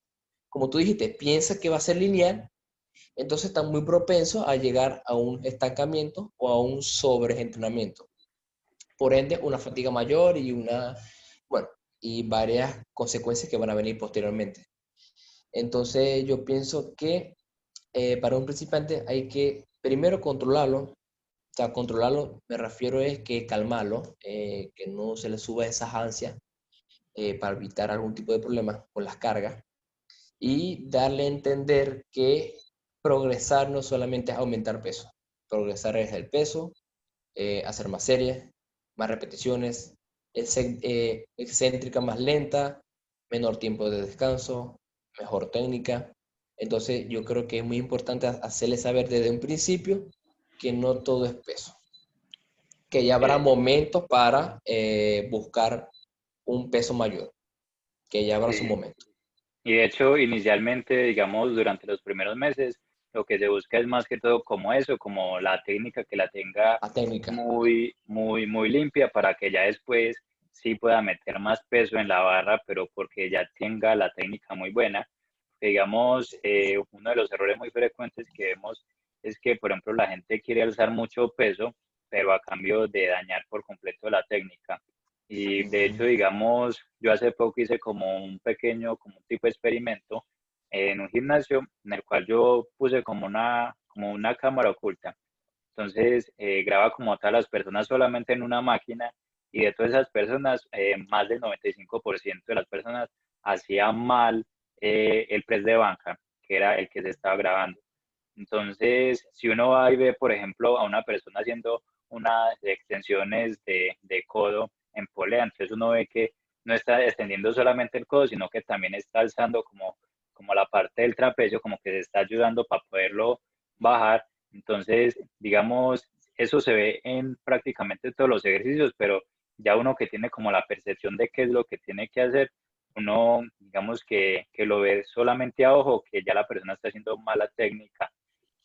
como tú dijiste, piensa que va a ser lineal, entonces están muy propensos a llegar a un estancamiento o a un sobreentrenamiento. Por ende, una fatiga mayor y bueno, y varias consecuencias que van a venir posteriormente. Entonces, yo pienso que para un principiante hay que primero controlarlo. O sea, controlarlo me refiero es que calmarlo, que no se le suba esas ansias para evitar algún tipo de problema con las cargas y darle a entender que progresar no solamente es aumentar peso, progresar es el peso, hacer más series, más repeticiones, excéntrica más lenta, menor tiempo de descanso, mejor técnica. Entonces yo creo que es muy importante hacerle saber desde un principio que no todo es peso, que ya habrá Sí, momentos para buscar un peso mayor, que ya habrá su sí. momento. Y de hecho, inicialmente, digamos, durante los primeros meses, lo que se busca es más que todo como eso, como la técnica que la tenga A técnica. muy limpia para que ya después sí pueda meter más peso en la barra, pero porque ya tenga la técnica muy buena. Digamos, uno de los errores muy frecuentes que vemos es que, por ejemplo, la gente quiere alzar mucho peso, pero a cambio de dañar por completo la técnica. Y de hecho, Ujú. digamos, yo hace poco hice como un pequeño, como un tipo de experimento en un gimnasio en el cual yo puse como una cámara oculta. Entonces, graba como tal las personas solamente en una máquina y de todas esas personas, más del 95% de las personas hacían mal el press de banca, que era el que se estaba grabando. Entonces, si uno va y ve, por ejemplo, a una persona haciendo unas extensiones de codo en polea, entonces uno ve que no está extendiendo solamente el codo, sino que también está alzando como la parte del trapecio, como que se está ayudando para poderlo bajar. Entonces, digamos, eso se ve en prácticamente todos los ejercicios, pero ya uno que tiene como la percepción de qué es lo que tiene que hacer, uno, digamos que lo ve solamente a ojo, que ya la persona está haciendo mala técnica,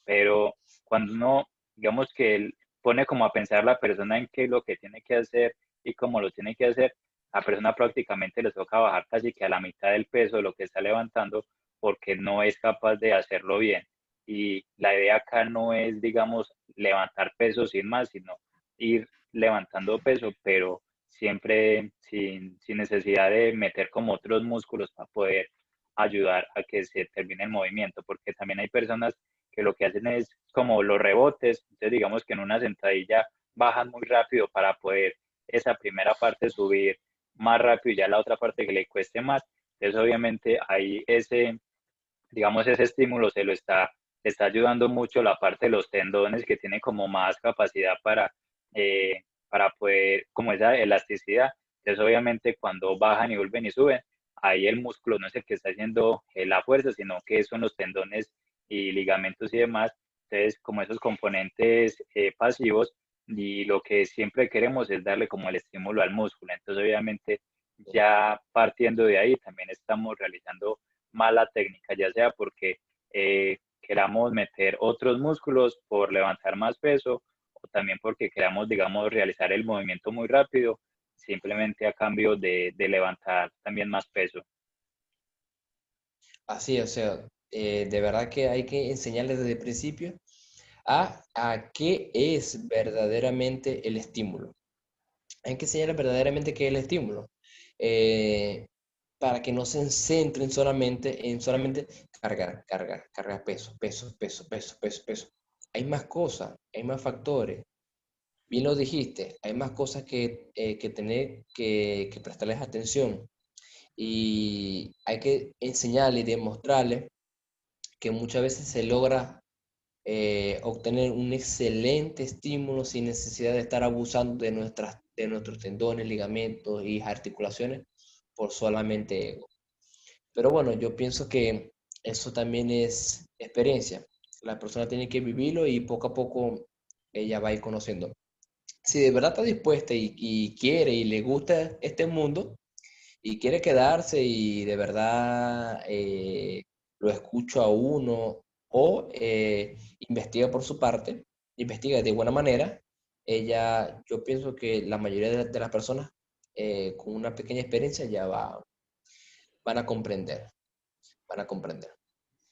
pero cuando uno, digamos que él pone como a pensar la persona en qué es lo que tiene que hacer y cómo lo tiene que hacer, la persona prácticamente le toca bajar casi que a la mitad del peso de lo que está levantando porque no es capaz de hacerlo bien. Y la idea acá no es, digamos, levantar peso sin más, sino ir levantando peso, pero siempre sin necesidad de meter como otros músculos para poder ayudar a que se termine el movimiento, porque también hay personas que lo que hacen es como los rebotes, entonces digamos que en una sentadilla bajan muy rápido para poder esa primera parte subir más rápido y ya la otra parte que le cueste más, entonces obviamente ahí ese, digamos, ese estímulo le está ayudando mucho la parte de los tendones que tiene como más capacidad para poder, como esa elasticidad. Entonces, obviamente, cuando bajan y vuelven y suben, ahí el músculo no es el que está haciendo la fuerza, sino que son los tendones y ligamentos y demás. Entonces, como esos componentes pasivos, y lo que siempre queremos es darle como el estímulo al músculo. Entonces, obviamente, ya partiendo de ahí, también estamos realizando mala técnica, ya sea porque queramos meter otros músculos por levantar más peso o también porque queramos, digamos, realizar el movimiento muy rápido, simplemente a cambio de levantar también más peso. Así, o sea, de verdad que hay que enseñarles desde el principio a qué es verdaderamente el estímulo. Hay que enseñarles verdaderamente qué es el estímulo, eh, para que no se centren solamente cargar peso. Hay más cosas, hay más factores. Bien lo dijiste, hay más cosas que tener que prestarles atención y hay que enseñarles y demostrarles que muchas veces se logra obtener un excelente estímulo sin necesidad de estar abusando de nuestros tendones, ligamentos y articulaciones por solamente ego. Pero bueno, yo pienso que eso también es experiencia. La persona tiene que vivirlo y poco a poco ella va a ir conociendo. Si de verdad está dispuesta y quiere y le gusta este mundo y quiere quedarse y de verdad lo escucho a uno o investiga por su parte, investiga de buena manera, yo pienso que la mayoría de las personas con una pequeña experiencia van a comprender, van a comprender.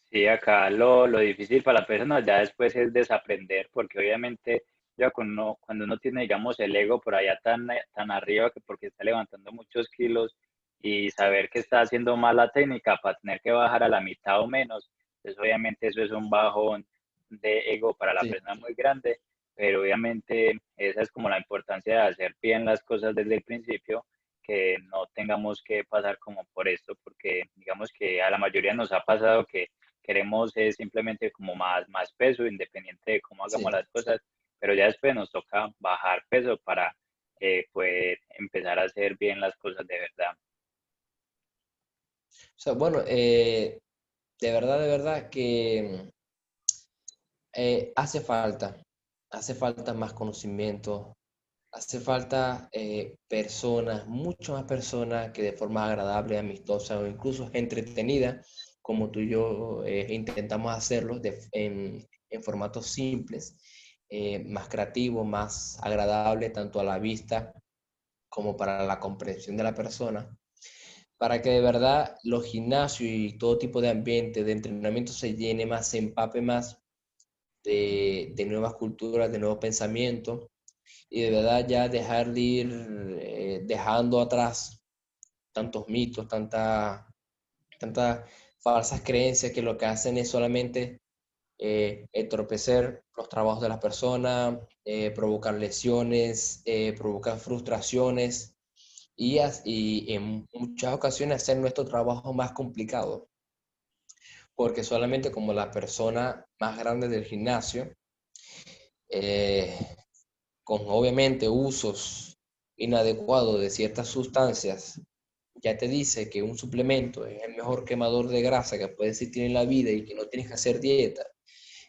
Sí, acá lo difícil para la persona ya después es desaprender, porque obviamente ya cuando uno tiene, digamos, el ego por allá tan arriba, que porque está levantando muchos kilos y saber que está haciendo mal la técnica para tener que bajar a la mitad o menos, pues obviamente eso es un bajón de ego para la Sí, persona muy grande, pero obviamente esa es como la importancia de hacer bien las cosas desde el principio, que no tengamos que pasar como por esto, porque digamos que a la mayoría nos ha pasado que queremos es simplemente como más peso, independiente de cómo hagamos sí. las cosas, pero ya después nos toca bajar peso para poder empezar a hacer bien las cosas de verdad. O sea, bueno, de verdad que hace falta más conocimiento, hace falta personas, muchas más personas que de forma agradable, amistosa o incluso entretenida, como tú y yo intentamos hacerlo en formatos simples, más creativos, más agradables tanto a la vista como para la comprensión de la persona, para que de verdad los gimnasios y todo tipo de ambiente de entrenamiento se llene más, se empape más de nuevas culturas, de nuevos pensamientos y de verdad ya dejar de ir dejando atrás tantos mitos, tantas falsas creencias que lo que hacen es solamente entorpecer los trabajos de las personas, provocar lesiones, provocar frustraciones y en muchas ocasiones hacer nuestro trabajo más complicado, porque solamente como la persona más grande del gimnasio, eh, con obviamente usos inadecuados de ciertas sustancias, ya te dice que un suplemento es el mejor quemador de grasa que puede existir en la vida y que no tienes que hacer dieta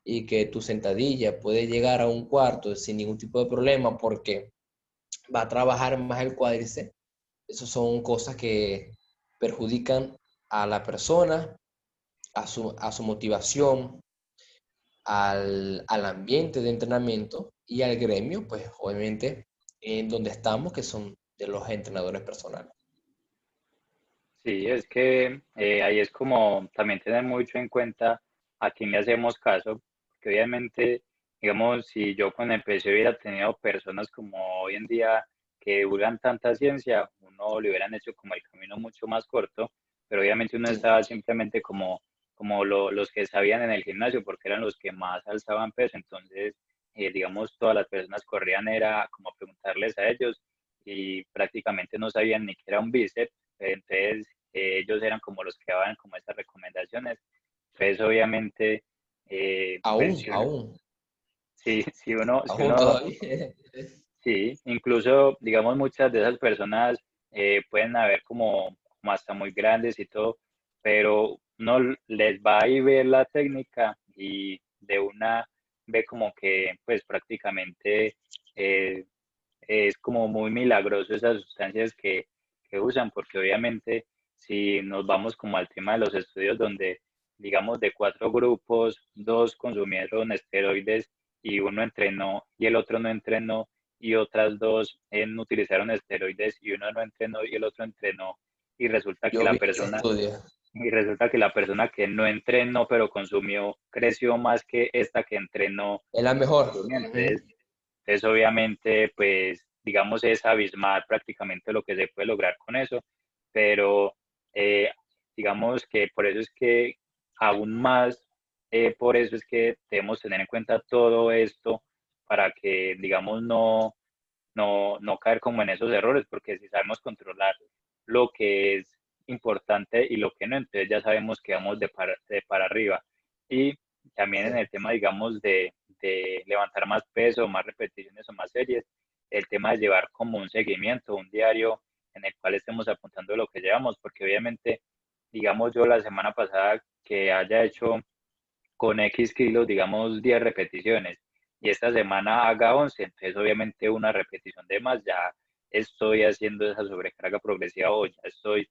y que tu sentadilla puede llegar a un cuarto sin ningún tipo de problema porque va a trabajar más el cuádriceps. Esas son cosas que perjudican a la persona, a su motivación, al ambiente de entrenamiento y al gremio, pues obviamente en donde estamos, que son de los entrenadores personales. Sí, es que ahí es como también tener mucho en cuenta a quién le hacemos caso, porque obviamente, digamos, si yo cuando empecé hubiera tenido personas como hoy en día que divulgan tanta ciencia, uno le hubieran hecho como el camino mucho más corto, pero obviamente uno Sí, estaba simplemente los que sabían en el gimnasio, porque eran los que más alzaban peso, entonces, digamos, todas las personas corrían, era como preguntarles a ellos y prácticamente no sabían ni qué era un bíceps. Entonces, ellos eran como los que daban como esas recomendaciones. Entonces, obviamente, pues aún, aún, si aún uno, todavía. sí, incluso, digamos, muchas de esas personas pueden haber como hasta muy grandes y todo, pero no les va a ir ver la técnica y de una ve como que, pues prácticamente eh, es como muy milagroso esas sustancias que usan, porque obviamente si nos vamos como al tema de los estudios donde, digamos, de 4 grupos, 2 consumieron esteroides y uno entrenó y el otro no entrenó, y otras 2 no utilizaron esteroides y uno no entrenó y el otro entrenó, y resulta que Yo la vi ese persona, estudio. y resulta que la persona que no entrenó pero consumió creció más que esta que entrenó Es la y mejor. consumió. Ujú. Entonces, obviamente, pues, digamos, es abismal prácticamente lo que se puede lograr con eso, pero digamos que por eso es que aún más, por eso es que debemos tener en cuenta todo esto para que, digamos, no caer como en esos errores, porque si sabemos controlar lo que es importante y lo que no, entonces ya sabemos que vamos de para arriba. Y también en Sí. el tema, digamos, de levantar más peso, más repeticiones o más series, el tema de llevar como un seguimiento, un diario en el cual estemos apuntando lo que llevamos, porque obviamente, digamos, yo la semana pasada que haya hecho con X kilos, digamos 10 repeticiones, y esta semana haga 11, entonces obviamente una repetición de más, ya estoy haciendo esa sobrecarga progresiva o ya estoy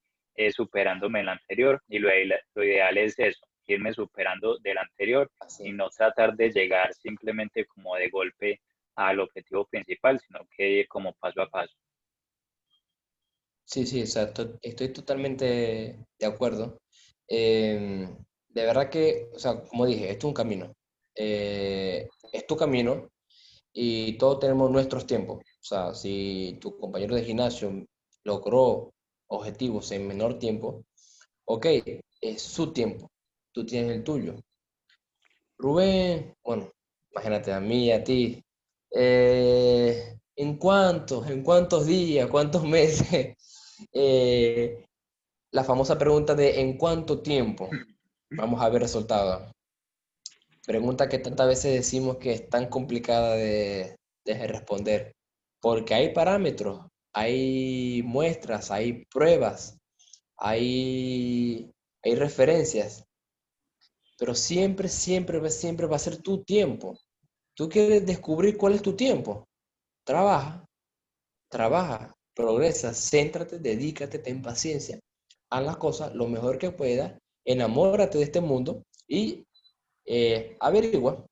superándome en la anterior, y lo ideal es eso, irme superando del anterior y Así. no tratar de llegar simplemente como de golpe al objetivo principal, sino que ir como paso a paso. Sí, sí, o sea, estoy totalmente de acuerdo. De verdad que, o sea, como dije, esto es un camino. Es tu camino y todos tenemos nuestros tiempos. O sea, si tu compañero de gimnasio logró objetivos en menor tiempo, ok, es su tiempo, tú tienes el tuyo. Rubén, bueno, imagínate a mí, a ti, en cuántos días, cuántos meses? Eh, la famosa pregunta de ¿en cuánto tiempo vamos a ver resultados? Pregunta que tantas veces decimos que es tan complicada de responder, porque hay parámetros, hay muestras, hay pruebas, hay referencias, pero siempre, siempre, siempre va a ser tu tiempo. Tú quieres descubrir cuál es tu tiempo. Trabaja, trabaja, progresa, céntrate, dedícate, ten paciencia, haz las cosas lo mejor que puedas, enamórate de este mundo y averigua.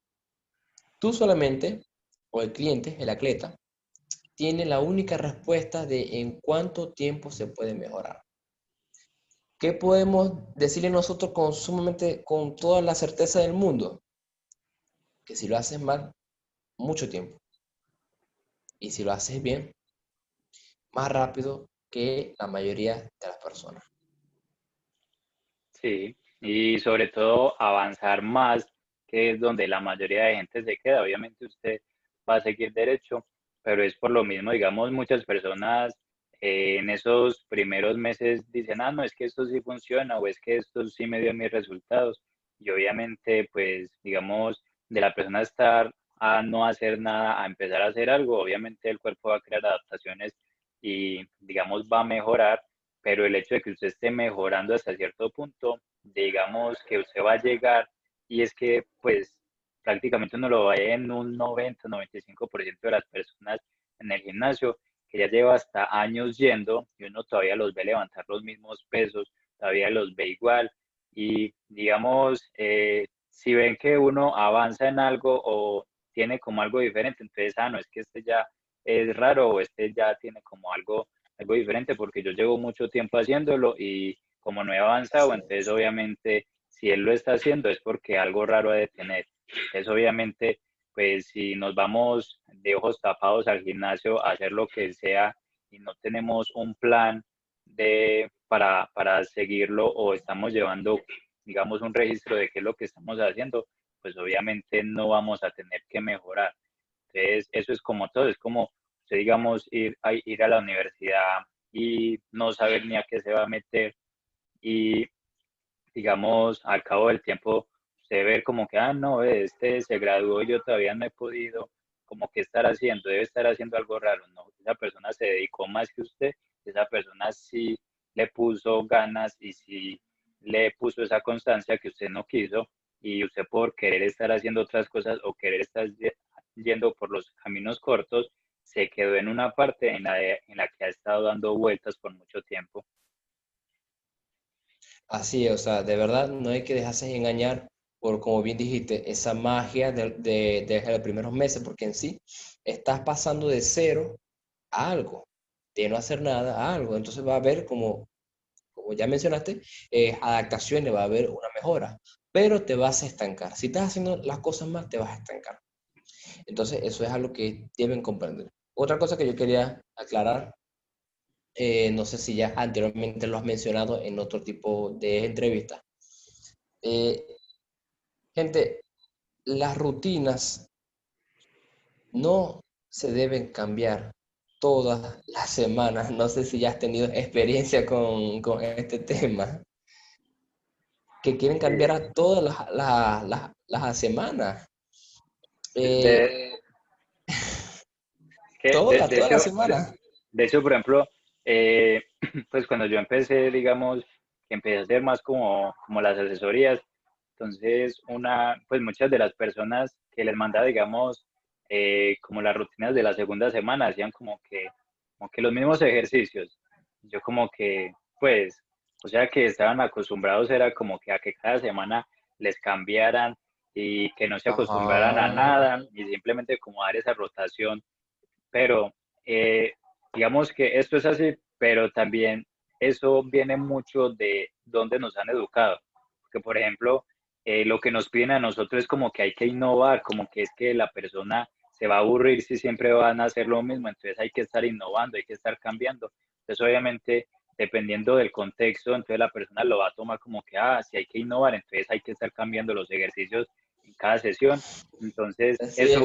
Tú solamente, o el cliente, el atleta, tiene la única respuesta de en cuánto tiempo se puede mejorar. ¿Qué podemos decirle nosotros con toda la certeza del mundo? Que si lo haces mal, mucho tiempo. Y si lo haces bien, más rápido que la mayoría de las personas. Sí, y sobre todo avanzar más que es donde la mayoría de gente se queda. Obviamente usted va a seguir derecho, pero es por lo mismo, digamos, muchas personas en esos primeros meses dicen, ah, no, es que esto sí funciona o es que esto sí me dio mis resultados. Y obviamente, pues, digamos, de la persona estar a no hacer nada, a empezar a hacer algo, obviamente el cuerpo va a crear adaptaciones y, digamos, va a mejorar, pero el hecho de que usted esté mejorando hasta cierto punto, digamos que usted va a llegar y es que, pues, prácticamente uno lo ve en un 90-95% de las personas en el gimnasio que ya lleva hasta años yendo y uno todavía los ve levantar los mismos pesos, todavía los ve igual y digamos, si ven que uno avanza en algo o tiene como algo diferente, entonces, ah, no, es que este ya es raro o este ya tiene como algo diferente porque yo llevo mucho tiempo haciéndolo y como no he avanzado, Así entonces es. obviamente si él lo está haciendo es porque algo raro ha de tener. Entonces obviamente, pues si nos vamos de ojos tapados al gimnasio a hacer lo que sea y no tenemos un plan para seguirlo o estamos llevando, digamos, un registro de qué es lo que estamos haciendo, pues obviamente no vamos a tener que mejorar. Entonces, eso es como todo, es como usted, digamos, ir a la universidad y no saber ni a qué se va a meter y, digamos, al cabo del tiempo, usted ver como que, ah, no, este se graduó y yo todavía no he podido, como que estar haciendo, debe estar haciendo algo raro, no, esa persona se dedicó más que usted, esa persona sí le puso ganas y sí le puso esa constancia que usted no quiso y usted por querer estar haciendo otras cosas o querer estar yendo por los caminos cortos, se quedó en una parte en la que ha estado dando vueltas por mucho tiempo. Así es, o sea, de verdad no hay que dejarse engañar por, como bien dijiste, esa magia de los primeros meses, porque en sí estás pasando de cero a algo, de no hacer nada a algo. Entonces va a haber, como ya mencionaste, adaptaciones, va a haber una mejora, pero te vas a estancar. Si estás haciendo las cosas mal, te vas a estancar. Entonces eso es algo que deben comprender. Otra cosa que yo quería aclarar, no sé si ya anteriormente lo has mencionado en otro tipo de entrevistas. Eh, gente, las rutinas no se deben cambiar todas las semanas. No sé si ya has tenido experiencia con este tema, que quieren cambiar a todas las semanas. De, Eh, que todas, todas las semanas. de hecho, por ejemplo, eh, pues cuando yo empecé, digamos, que empecé a hacer más como las asesorías, entonces pues muchas de las personas que les mandaba, digamos, como las rutinas de la segunda semana, hacían como que los mismos ejercicios. Yo como que, pues, o sea que estaban acostumbrados era como que a que cada semana les cambiaran y que no se acostumbraran a Ajá. nada y simplemente como dar esa rotación, pero eh, digamos que esto es así, pero también eso viene mucho de donde nos han educado. Porque, por ejemplo, lo que nos piden a nosotros es como que hay que innovar, como que es que la persona se va a aburrir si siempre van a hacer lo mismo, entonces hay que estar innovando, hay que estar cambiando. Entonces, obviamente, dependiendo del contexto, entonces la persona lo va a tomar como que, ah, si hay que innovar, entonces hay que estar cambiando los ejercicios en cada sesión. Entonces, Así es.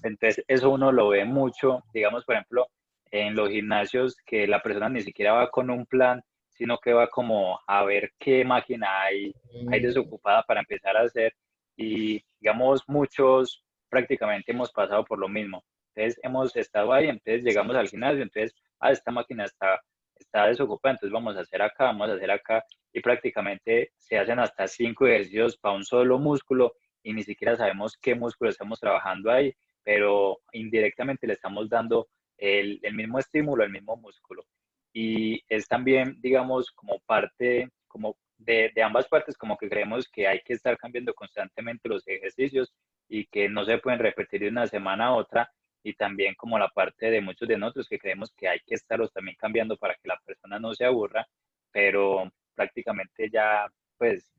entonces, eso uno lo ve mucho, digamos, por ejemplo, en los gimnasios, que la persona ni siquiera va con un plan, sino que va como a ver qué máquina hay Mm, desocupada para empezar a hacer. Y, digamos, muchos prácticamente hemos pasado por lo mismo. Entonces, hemos estado ahí, entonces llegamos al gimnasio, entonces, ah, esta máquina está desocupada, entonces vamos a hacer acá, vamos a hacer acá. Y prácticamente se hacen hasta 5 ejercicios para un solo músculo y ni siquiera sabemos qué músculo estamos trabajando ahí, pero indirectamente le estamos dando el mismo estímulo, el mismo músculo. Y es también, digamos, como parte, como de ambas partes, como que creemos que hay que estar cambiando constantemente los ejercicios y que no se pueden repetir de una semana a otra. Y también como la parte de muchos de nosotros que creemos que hay que estarlos también cambiando para que la persona no se aburra, pero prácticamente ya, pues,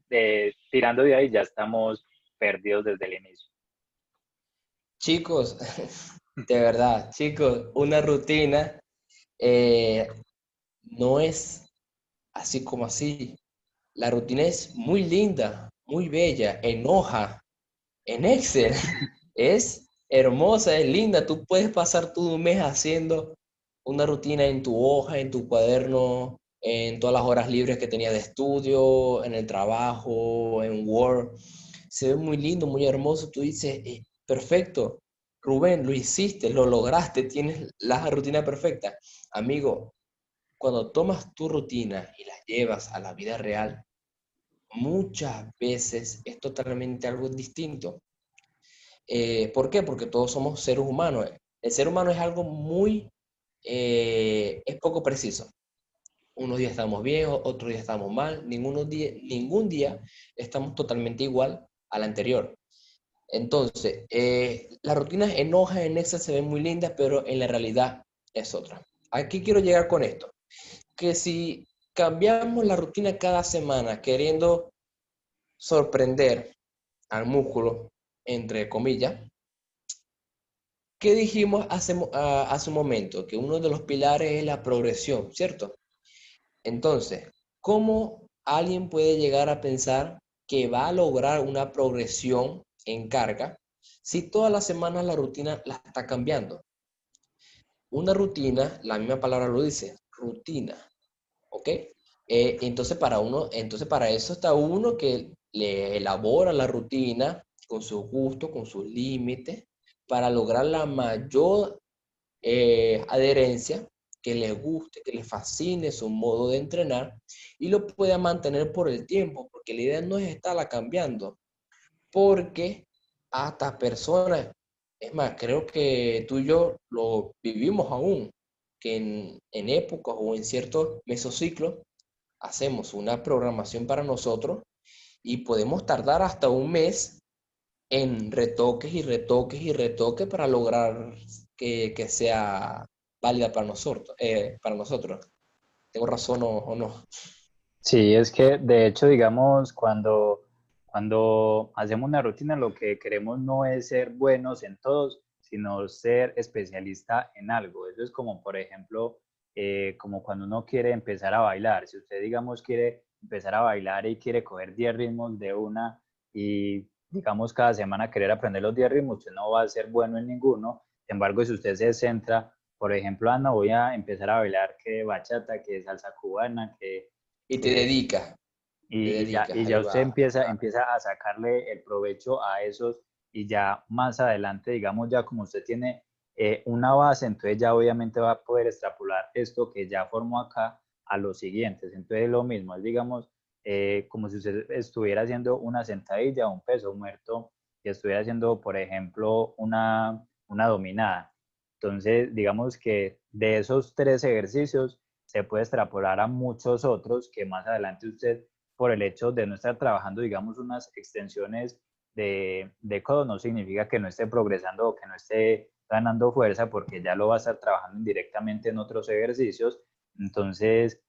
tirando de ahí ya estamos perdidos desde el inicio. chicos, de verdad, chicos, una rutina eh, no es así como así. La rutina es muy linda, muy bella, enoja, En Excel es hermosa, es linda. Tú puedes pasar todo un mes haciendo una rutina en tu hoja, en tu cuaderno, en todas las horas libres que tenías de estudio, en el trabajo, en Word. Se ve muy lindo, muy hermoso. Tú dices, perfecto, Rubén, lo hiciste, lo lograste, tienes la rutina perfecta. Amigo, cuando tomas tu rutina y la llevas a la vida real, muchas veces es totalmente algo distinto. ¿Por qué? Porque todos somos seres humanos. El ser humano es algo muy, es poco preciso. Unos días estamos bien, otros días estamos mal. Ningún día estamos totalmente igual al anterior. Entonces, las rutinas en hoja, en Excel se ven muy lindas, pero en la realidad es otra. Aquí quiero llegar con esto, que si cambiamos la rutina cada semana queriendo sorprender al músculo, entre comillas, ¿qué dijimos hace un momento? Que uno de los pilares es la progresión, ¿cierto? Entonces, ¿cómo alguien puede llegar a pensar que va a lograr una progresión en carga si todas las semanas la rutina la está cambiando? Una rutina, la misma palabra lo dice, rutina, ¿ok? Entonces para eso está uno que le elabora la rutina con sus gustos, con sus límites, para lograr la mayor adherencia, que les guste, que les fascine su modo de entrenar y lo pueda mantener por el tiempo, porque la idea no es estarla cambiando, porque hasta personas, es más, creo que tú y yo lo vivimos aún, que en épocas o en ciertos mesociclos hacemos una programación para nosotros y podemos tardar hasta un mes en retoques y retoques y retoques para lograr que sea válida para nosotros, para nosotros. ¿Tengo razón o no? Sí, es que de hecho, digamos, cuando hacemos una rutina, lo que queremos no es ser buenos en todos, sino ser especialista en algo. Eso es como, por ejemplo, como cuando uno quiere empezar a bailar. Si usted, digamos, quiere empezar a bailar y quiere coger 10 ritmos de una y, digamos, cada semana querer aprender los 10 ritmos, usted no va a ser bueno en ninguno. Sin embargo, si usted se centra, por ejemplo, no voy a empezar a bailar que bachata, que salsa cubana, Y que te y dedicas, ahí ya usted va. empieza a sacarle el provecho a esos y ya más adelante, digamos, ya como usted tiene una base, entonces ya obviamente va a poder extrapolar esto que ya formó acá a los siguientes. Entonces lo mismo, es digamos, como si usted estuviera haciendo una sentadilla, un peso muerto y estuviera haciendo, por ejemplo, una dominada. Entonces, digamos que de esos tres ejercicios se puede extrapolar a muchos otros que más adelante usted por el hecho de no estar trabajando, digamos, unas extensiones de codo, no significa que no esté progresando o que no esté ganando fuerza, porque ya lo va a estar trabajando indirectamente en otros ejercicios. Entonces,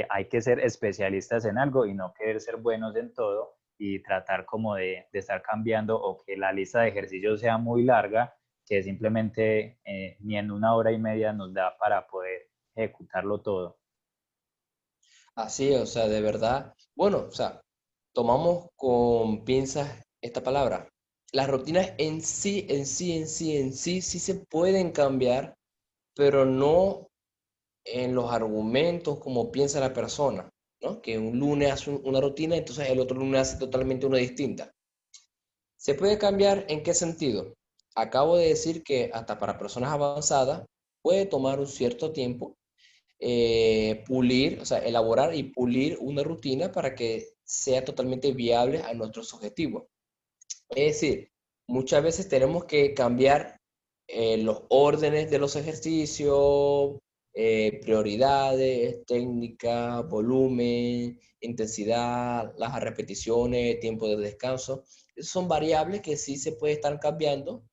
hay que ser especialistas en algo y no querer ser buenos en todo y tratar como de estar cambiando o que la lista de ejercicios sea muy larga, que simplemente ni en una hora y media nos da para poder ejecutarlo todo. Así es, o sea, de verdad. Bueno, o sea, tomamos con pinzas esta palabra. Las rutinas en sí se pueden cambiar, pero no en los argumentos como piensa la persona, ¿no? Que un lunes hace una rutina, entonces el otro lunes hace totalmente una distinta. ¿Se puede cambiar en qué sentido? Acabo de decir que hasta para personas avanzadas puede tomar un cierto tiempo pulir, o sea, elaborar y pulir una rutina para que sea totalmente viable a nuestros objetivos. Es decir, muchas veces tenemos que cambiar los órdenes de los ejercicios, prioridades, técnica, volumen, intensidad, las repeticiones, tiempo de descanso. Esas son variables que sí se puede estar cambiando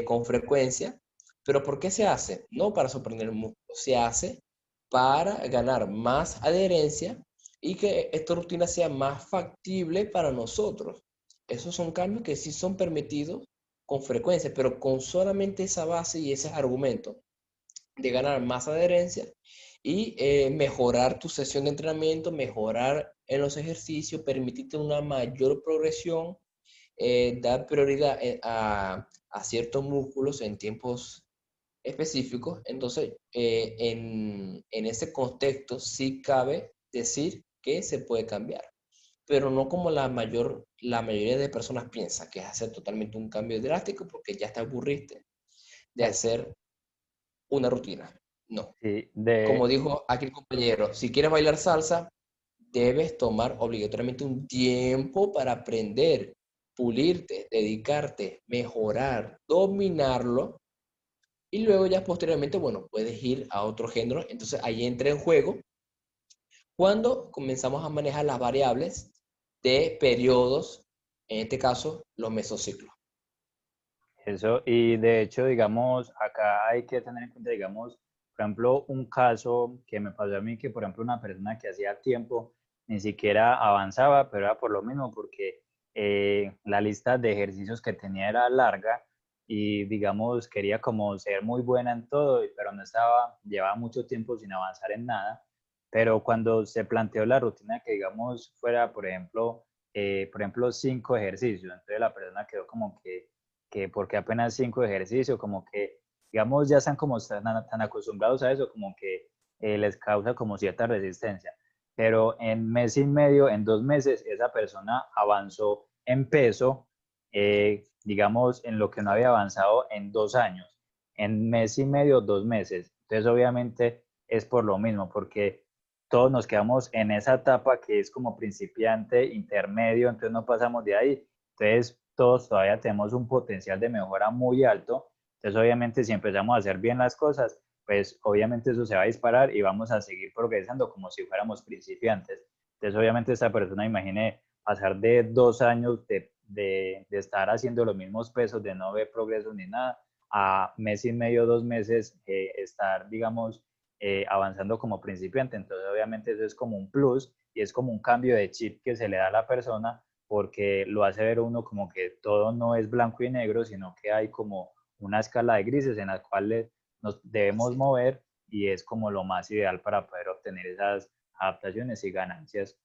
con frecuencia, pero ¿por qué se hace? No para sorprender el músculo, se hace para ganar más adherencia y que esta rutina sea más factible para nosotros. Esos son cambios que sí son permitidos con frecuencia, pero con solamente esa base y ese argumento de ganar más adherencia y mejorar tu sesión de entrenamiento, mejorar en los ejercicios, permitirte una mayor progresión dar prioridad a ciertos músculos en tiempos específicos. Entonces, en ese contexto sí cabe decir que se puede cambiar, pero no como la mayoría de personas piensa, que es hacer totalmente un cambio drástico porque ya te aburriste de Eso. hacer una rutina. No. Sí, Como dijo aquí el compañero, si quieres bailar salsa, debes tomar obligatoriamente un tiempo para aprender, pulirte, dedicarte, mejorar, dominarlo. Y luego ya posteriormente, bueno, puedes ir a otro género. Entonces ahí entra en juego cuando comenzamos a manejar las variables de periodos, en este caso, los mesociclos. eso, y de hecho, digamos, acá hay que tener en cuenta, digamos, por ejemplo, un caso que me pasó a mí, que por ejemplo una persona que hacía tiempo ni siquiera avanzaba, pero era por lo mismo, porque la lista de ejercicios que tenía era larga y, digamos, quería como ser muy buena en todo, pero no estaba, llevaba mucho tiempo sin avanzar en nada, pero cuando se planteó la rutina que, digamos, fuera, por ejemplo, 5 ejercicios, entonces la persona quedó como que porque apenas 5 ejercicios, como que, digamos, ya están como tan acostumbrados a eso, como que les causa como cierta resistencia. Pero en mes y medio, en 2 meses, esa persona avanzó en peso, digamos, en lo que no había avanzado en 2 años. En mes y medio, 2 meses. Entonces, obviamente, es por lo mismo, porque todos nos quedamos en esa etapa que es como principiante, intermedio, entonces no pasamos de ahí. Entonces, todos todavía tenemos un potencial de mejora muy alto. Entonces, obviamente, si empezamos a hacer bien las cosas, pues obviamente eso se va a disparar y vamos a seguir progresando como si fuéramos principiantes. Entonces, obviamente, esta persona, imagine, pasar de 2 años de estar haciendo los mismos pesos, de no ver progreso ni nada, a mes y medio, 2 meses, estar, digamos, avanzando como principiante. Entonces, obviamente, eso es como un plus y es como un cambio de chip que se le da a la persona porque lo hace ver uno como que todo no es blanco y negro, sino que hay como una escala de grises en la cual nos debemos Así, mover y es como lo más ideal para poder obtener esas adaptaciones y ganancias.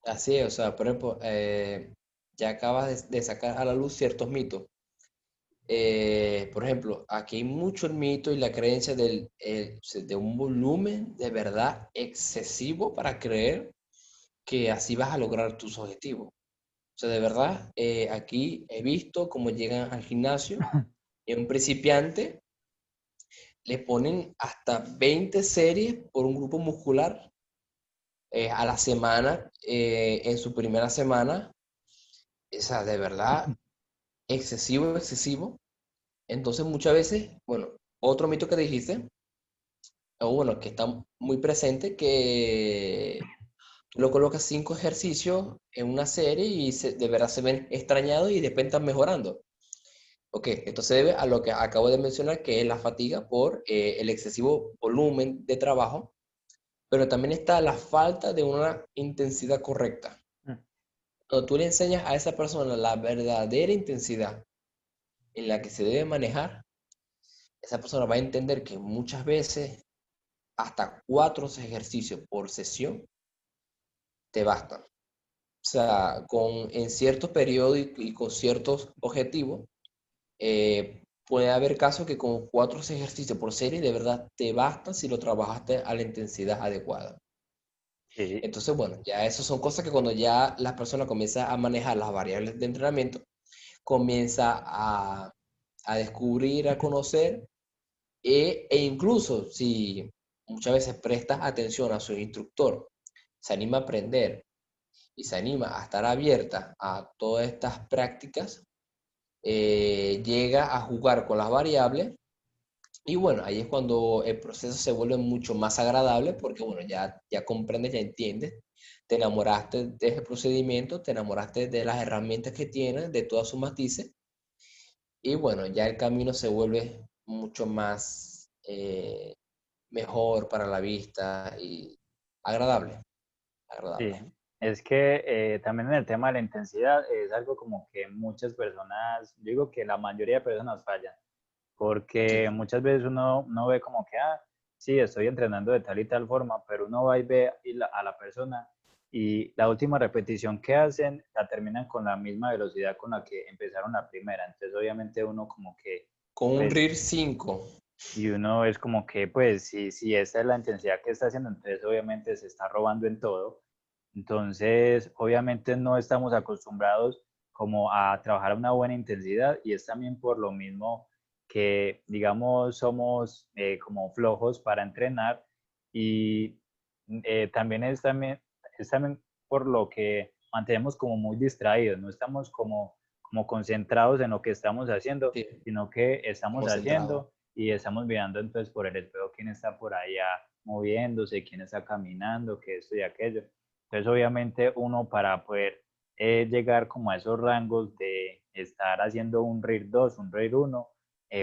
así es, o sea, por ejemplo, ya acabas de sacar a la luz ciertos mitos. Por ejemplo, aquí hay mucho el mito y la creencia de un volumen de verdad excesivo para creer que así vas a lograr tus objetivos. O sea, de verdad, aquí he visto cómo llegan al gimnasio y a un principiante le ponen hasta 20 series por un grupo muscular a la semana, en su primera semana. O sea, de verdad, excesivo, excesivo. Entonces, muchas veces, bueno, otro mito que dijiste, o bueno, que está muy presente, que tú lo colocas 5 ejercicios en una serie y de verdad se ven extrañados y después están mejorando. Ok, esto se debe a lo que acabo de mencionar, que es la fatiga por el excesivo volumen de trabajo, pero también está la falta de una intensidad correcta. Cuando tú le enseñas a esa persona la verdadera intensidad en la que se debe manejar, esa persona va a entender que muchas veces hasta 4 ejercicios por sesión te bastan. O sea, en ciertos periodos y con ciertos objetivos, puede haber casos que con 4 ejercicios por serie de verdad te bastan si lo trabajaste a la intensidad adecuada. Sí, Entonces, bueno, ya eso son cosas que cuando ya la persona comienza a manejar las variables de entrenamiento, comienza a descubrir, a conocer, e incluso si muchas veces prestas atención a su instructor, se anima a aprender y se anima a estar abierta a todas estas prácticas, llega a jugar con las variables y bueno, ahí es cuando el proceso se vuelve mucho más agradable porque bueno, ya comprendes, ya entiendes, te enamoraste de ese procedimiento, te enamoraste de las herramientas que tiene, de todas sus matices y bueno, ya el camino se vuelve mucho más mejor para la vista y agradable, agradable. sí. Es que también en el tema de la intensidad es algo como que muchas personas, yo digo que la mayoría de personas fallan, porque Sí, muchas veces uno ve como que, sí, estoy entrenando de tal y tal forma, pero uno va y ve a la persona y la última repetición que hacen la terminan con la misma velocidad con la que empezaron la primera. Entonces obviamente uno como que, Con un pues, RIR 5. y uno es como que, pues, si esta es la intensidad que está haciendo, entonces obviamente se está robando en todo. Entonces, obviamente no estamos acostumbrados como a trabajar a una buena intensidad y es también por lo mismo que, digamos, somos como flojos para entrenar y también es también por lo que mantenemos como muy distraídos, no estamos como concentrados en lo que estamos haciendo, Sí, sino que estamos como centrado. haciendo y estamos mirando entonces por el espejo quién está por allá moviéndose, quién está caminando, que esto y aquello. Entonces, obviamente, uno para poder llegar como a esos rangos de estar haciendo un RIR 2, un RIR 1,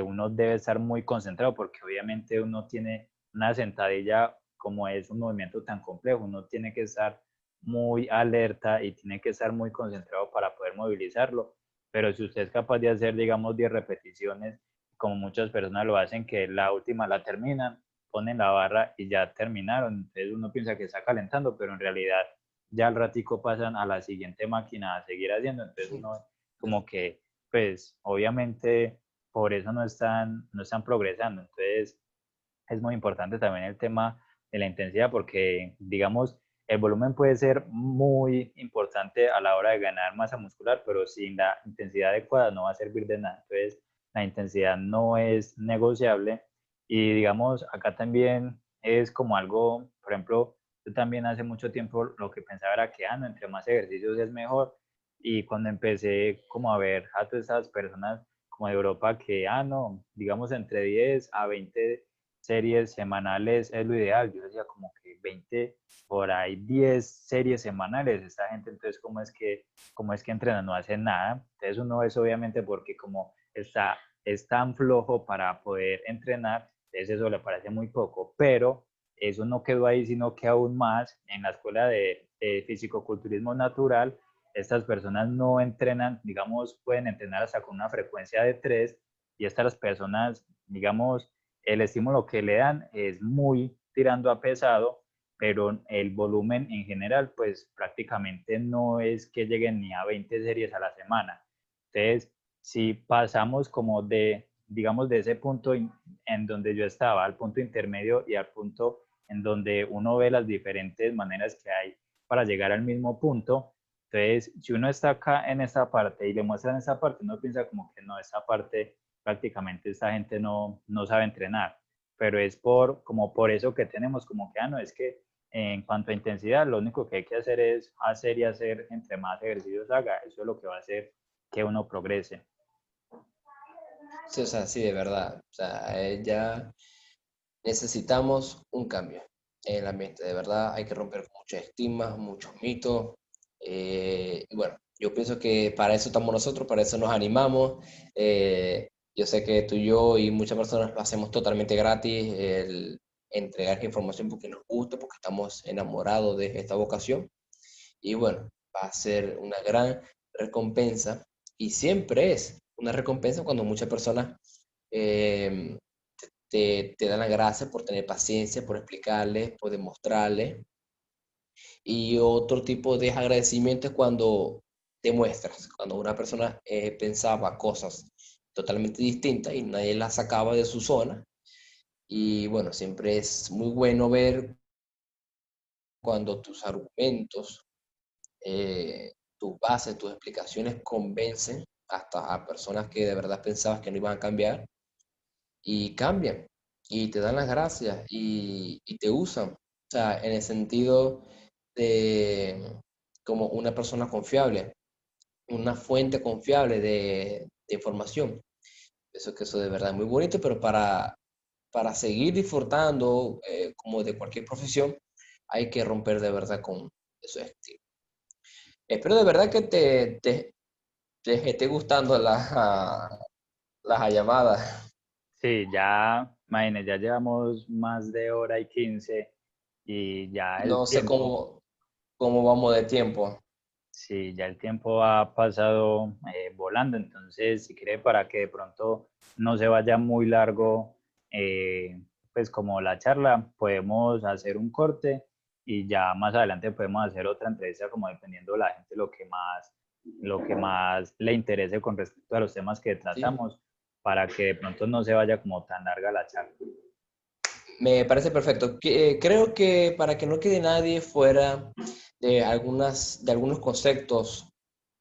uno debe estar muy concentrado porque obviamente uno tiene una sentadilla como es un movimiento tan complejo, uno tiene que estar muy alerta y tiene que estar muy concentrado para poder movilizarlo. Pero si usted es capaz de hacer, digamos, 10 repeticiones, como muchas personas lo hacen, que la última la terminan, ponen la barra y ya terminaron. Entonces uno piensa que está calentando, pero en realidad ya al ratico pasan a la siguiente máquina a seguir haciendo. Entonces uno como que, pues obviamente por eso no están progresando. Entonces es muy importante también el tema de la intensidad porque, digamos, el volumen puede ser muy importante a la hora de ganar masa muscular, pero sin la intensidad adecuada no va a servir de nada. Entonces, la intensidad no es negociable y, digamos, acá también es como algo, por ejemplo, yo también hace mucho tiempo lo que pensaba era que, no, entre más ejercicios es mejor. Y cuando empecé como a ver a todas esas personas como de Europa que, no, digamos entre 10 a 20 series semanales es lo ideal. Yo decía como que 20 por ahí 10 series semanales. Esta gente entonces, ¿cómo es que entrenan? No hacen nada. Entonces uno es obviamente porque como es tan flojo para poder entrenar, entonces eso le parece muy poco, pero eso no quedó ahí, sino que aún más en la escuela de fisicoculturismo natural, estas personas no entrenan, digamos, pueden entrenar hasta con una frecuencia de 3 y estas personas, digamos, el estímulo que le dan es muy tirando a pesado, pero el volumen en general, pues prácticamente no es que lleguen ni a 20 series a la semana. Entonces, si pasamos como digamos, de ese punto en donde yo estaba, al punto intermedio y al punto en donde uno ve las diferentes maneras que hay para llegar al mismo punto, entonces, si uno está acá en esta parte y le muestran esa parte, uno piensa como que no, esta parte prácticamente esta gente no sabe entrenar, pero es como por eso que tenemos como que, no, es que en cuanto a intensidad, lo único que hay que hacer es hacer y hacer, entre más ejercicios haga, eso es lo que va a hacer que uno progrese. Sí, o sea, sí, de verdad. O sea, ya necesitamos un cambio en el ambiente. De verdad, hay que romper muchos estigmas, muchos mitos. Y bueno, yo pienso que para eso estamos nosotros, para eso nos animamos. Yo sé que tú y yo y muchas personas lo hacemos totalmente gratis, el entregar información porque nos gusta, porque estamos enamorados de esta vocación. Y bueno, va a ser una gran recompensa y siempre es una recompensa cuando muchas personas eh, te dan las gracias por tener paciencia, por explicarles, por demostrarles. Y otro tipo de agradecimiento es cuando demuestras, cuando una persona pensaba cosas totalmente distintas y nadie las sacaba de su zona. Y bueno, siempre es muy bueno ver cuando tus argumentos, tus bases, tus explicaciones convencen hasta a personas que de verdad pensabas que no iban a cambiar y cambian y te dan las gracias y te usan. O sea, en el sentido de como una persona confiable, una fuente confiable de información. Eso de verdad es muy bonito, pero para seguir disfrutando como de cualquier profesión, hay que romper de verdad con esos estilos. Espero de verdad que te esté gustando las llamadas. Sí, ya, imagínense, ya llevamos más de hora y 15 y ya el No sé tiempo. cómo vamos de tiempo. Sí, ya el tiempo ha pasado volando, entonces si quiere para que de pronto no se vaya muy largo, pues como la charla, podemos hacer un corte y ya más adelante podemos hacer otra entrevista como dependiendo de la gente lo que más le interese con respecto a los temas que ¿sí? tratamos para que de pronto no se vaya como tan larga la charla. Me parece perfecto. Creo que para que no quede nadie fuera de algunos conceptos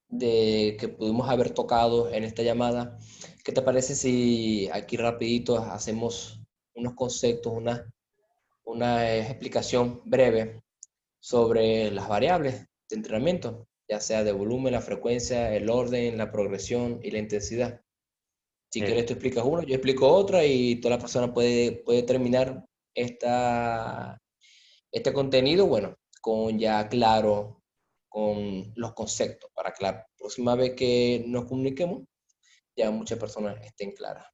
que pudimos haber tocado en esta llamada, ¿qué te parece si aquí rapidito hacemos unos conceptos, una explicación breve sobre las variables de entrenamiento, ya sea de volumen, la frecuencia, el orden, la progresión y la intensidad? Si quieres, tú explicas una, yo explico otra y toda la persona puede terminar este contenido, bueno, con ya claro, con los conceptos, para que la próxima vez que nos comuniquemos, ya muchas personas estén claras.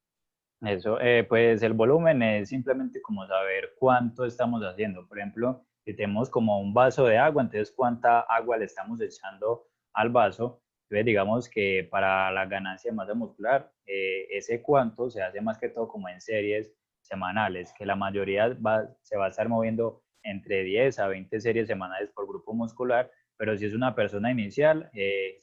Eso, pues el volumen es simplemente como saber cuánto estamos haciendo. Por ejemplo, si tenemos como un vaso de agua, entonces cuánta agua le estamos echando al vaso. Entonces, digamos que para la ganancia de masa muscular, ese cuánto se hace más que todo como en series semanales, que la mayoría se va a estar moviendo entre 10 a 20 series semanales por grupo muscular, pero si es una persona inicial,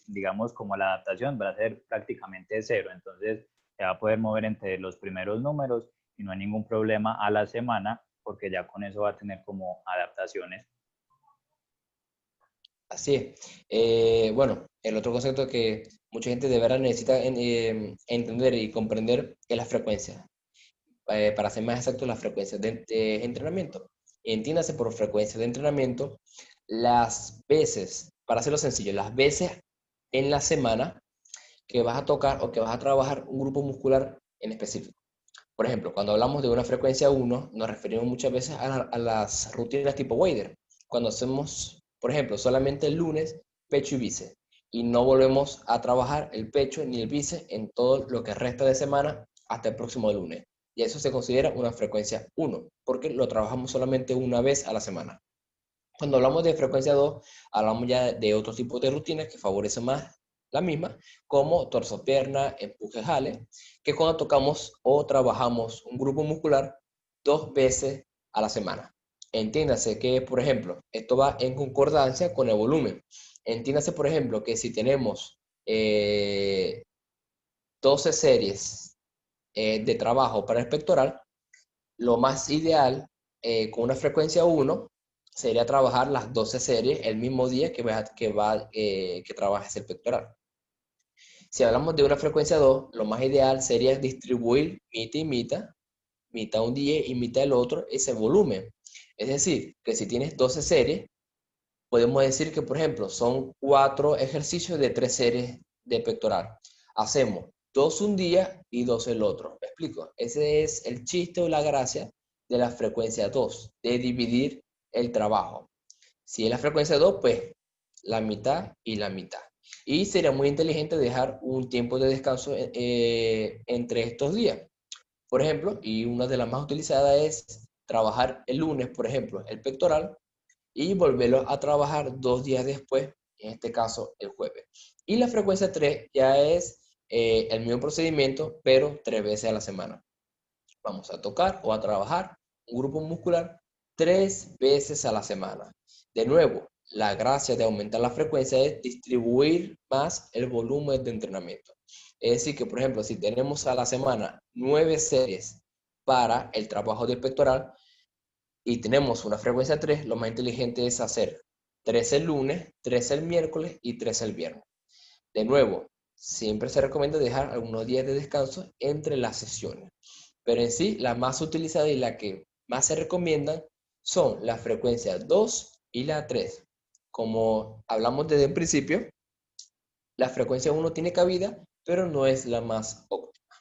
digamos como la adaptación va a ser prácticamente cero. Entonces, se va a poder mover entre los primeros números y no hay ningún problema a la semana porque ya con eso va a tener como adaptaciones. Así es. Bueno, el otro concepto que mucha gente de verdad necesita entender y comprender es la frecuencia. Para ser más exacto, la frecuencia de entrenamiento. Entiéndase por frecuencia de entrenamiento las veces, para hacerlo sencillo, las veces en la semana que vas a tocar o que vas a trabajar un grupo muscular en específico. Por ejemplo, cuando hablamos de una frecuencia 1, nos referimos muchas veces a las rutinas tipo Wader. Cuando hacemos, por ejemplo, solamente el lunes, pecho y bíceps. Y no volvemos a trabajar el pecho ni el bíceps en todo lo que resta de semana hasta el próximo lunes. Y eso se considera una frecuencia 1, porque lo trabajamos solamente una vez a la semana. Cuando hablamos de frecuencia 2, hablamos ya de otro tipo de rutinas que favorecen más la misma, como torso-pierna, empuje-jale, que es cuando tocamos o trabajamos un grupo muscular 2 veces a la semana. Entiéndase que, por ejemplo, esto va en concordancia con el volumen. Entiéndase, por ejemplo, que si tenemos 12 series de trabajo para el pectoral, lo más ideal con una frecuencia 1 sería trabajar las 12 series el mismo día que trabajes el pectoral. Si hablamos de una frecuencia 2, lo más ideal sería distribuir mitad y mitad un día y mitad el otro, ese volumen. Es decir, que si tienes 12 series, podemos decir que, por ejemplo, son 4 ejercicios de 3 series de pectoral. Hacemos 2 un día y 2 el otro. ¿Me explico? Ese es el chiste o la gracia de la frecuencia 2, de dividir el trabajo. Si es la frecuencia 2, pues la mitad y la mitad. Y sería muy inteligente dejar un tiempo de descanso entre estos días. Por ejemplo, y una de las más utilizadas es trabajar el lunes, por ejemplo, el pectoral, y volverlo a trabajar 2 días después, en este caso el jueves. Y la frecuencia 3 ya es el mismo procedimiento, pero 3 veces a la semana. Vamos a tocar o a trabajar un grupo muscular 3 veces a la semana. De nuevo, la gracia de aumentar la frecuencia es distribuir más el volumen de entrenamiento. Es decir, que por ejemplo, si tenemos a la semana 9 series para el trabajo del pectoral, y tenemos una frecuencia 3, lo más inteligente es hacer 3 el lunes, 3 el miércoles y 3 el viernes. De nuevo, siempre se recomienda dejar algunos días de descanso entre las sesiones. Pero en sí, la más utilizada y la que más se recomiendan son la frecuencia 2 y la 3. Como hablamos desde el principio, la frecuencia 1 tiene cabida, pero no es la más óptima.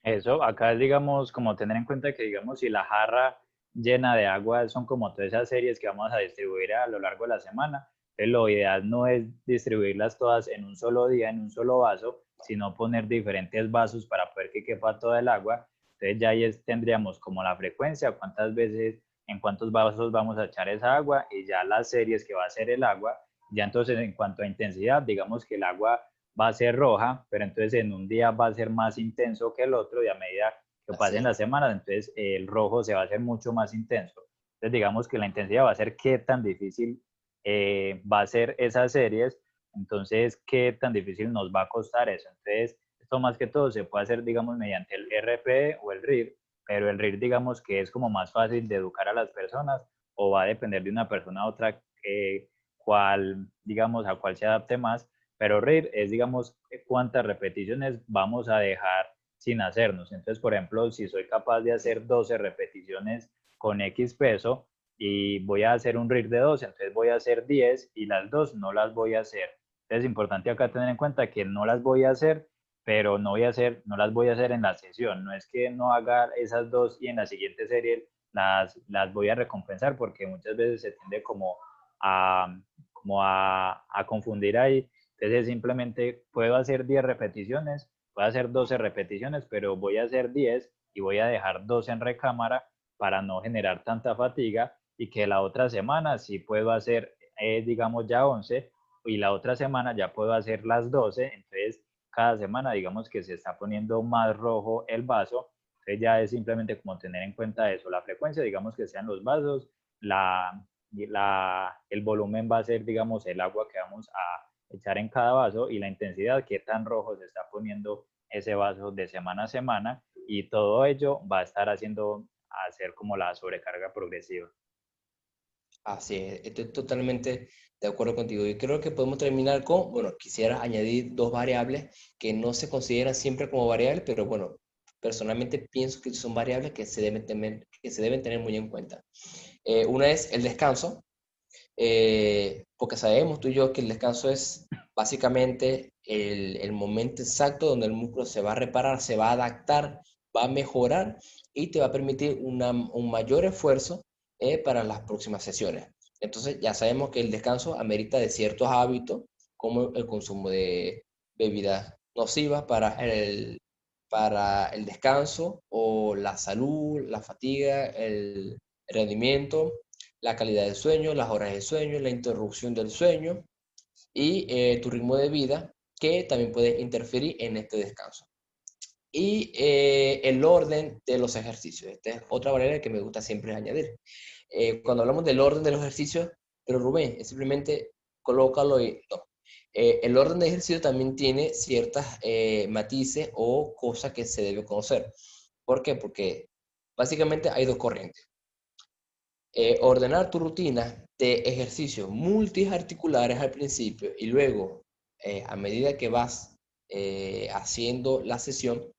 Eso, acá es, digamos, como tener en cuenta que, digamos, si la jarra llena de agua son como todas esas series que vamos a distribuir a lo largo de la semana, entonces lo ideal no es distribuirlas todas en un solo día, en un solo vaso, sino poner diferentes vasos para poder que quepa toda el agua. Entonces ya ahí tendríamos como la frecuencia, cuántas veces, en cuántos vasos vamos a echar esa agua y ya las series que va a ser el agua. Ya entonces en cuanto a intensidad, digamos que el agua va a ser roja, pero entonces en un día va a ser más intenso que el otro y a medida que Así pasen es. las semanas, entonces el rojo se va a hacer mucho más intenso. Entonces, digamos que la intensidad va a ser qué tan difícil va a ser esas series, entonces, qué tan difícil nos va a costar eso. Entonces, esto más que todo se puede hacer, digamos, mediante el RP o el RIR, pero el RIR, digamos, que es como más fácil de educar a las personas o va a depender de una persona a otra cuál, digamos, a cuál se adapte más, pero RIR es, digamos, cuántas repeticiones vamos a dejar sin hacernos. Entonces, por ejemplo, si soy capaz de hacer 12 repeticiones con X peso y voy a hacer un RIR de 12, entonces voy a hacer 10 y las dos no las voy a hacer. Entonces, es importante acá tener en cuenta que no las voy a hacer, pero no las voy a hacer en la sesión. No es que no haga esas dos y en la siguiente serie las voy a recompensar, porque muchas veces se tiende a, a confundir ahí. Entonces, simplemente puedo hacer 10 repeticiones, puedo hacer 12 repeticiones, pero voy a hacer 10 y voy a dejar 12 en recámara para no generar tanta fatiga, y que la otra semana sí puedo hacer, digamos, ya 11 y la otra semana ya puedo hacer las 12. Entonces, cada semana, digamos que se está poniendo más rojo el vaso. Entonces, ya es simplemente como tener en cuenta eso, la frecuencia, digamos que sean los vasos, el volumen va a ser, digamos, el agua que vamos a echar en cada vaso, y la intensidad, qué tan rojo se está poniendo ese vaso de semana a semana, y todo ello va a estar haciendo hacer como la sobrecarga progresiva. Así es, estoy totalmente de acuerdo contigo. Y creo que podemos terminar con, bueno, quisiera añadir dos variables que no se consideran siempre como variables, pero bueno, personalmente pienso que son variables que se deben tener muy en cuenta. Una es el descanso, porque sabemos tú y yo que el descanso es básicamente el momento exacto donde el músculo se va a reparar, se va a adaptar, va a mejorar y te va a permitir un mayor esfuerzo para las próximas sesiones. Entonces ya sabemos que el descanso amerita de ciertos hábitos como el consumo de bebidas nocivas para el descanso o la salud, la fatiga, el rendimiento, la calidad del sueño, las horas de sueño, la interrupción del sueño y tu ritmo de vida, que también puede interferir en este descanso. Y el orden de los ejercicios. Esta es otra variable que me gusta siempre añadir. Cuando hablamos del orden de los ejercicios, pero Rubén, es simplemente colócalo y no. El orden de ejercicio también tiene ciertas matices o cosas que se debe conocer. ¿Por qué? Porque básicamente hay dos corrientes. Ordenar tu rutina de ejercicios multiarticulares al principio y luego, a medida que vas haciendo la sesión,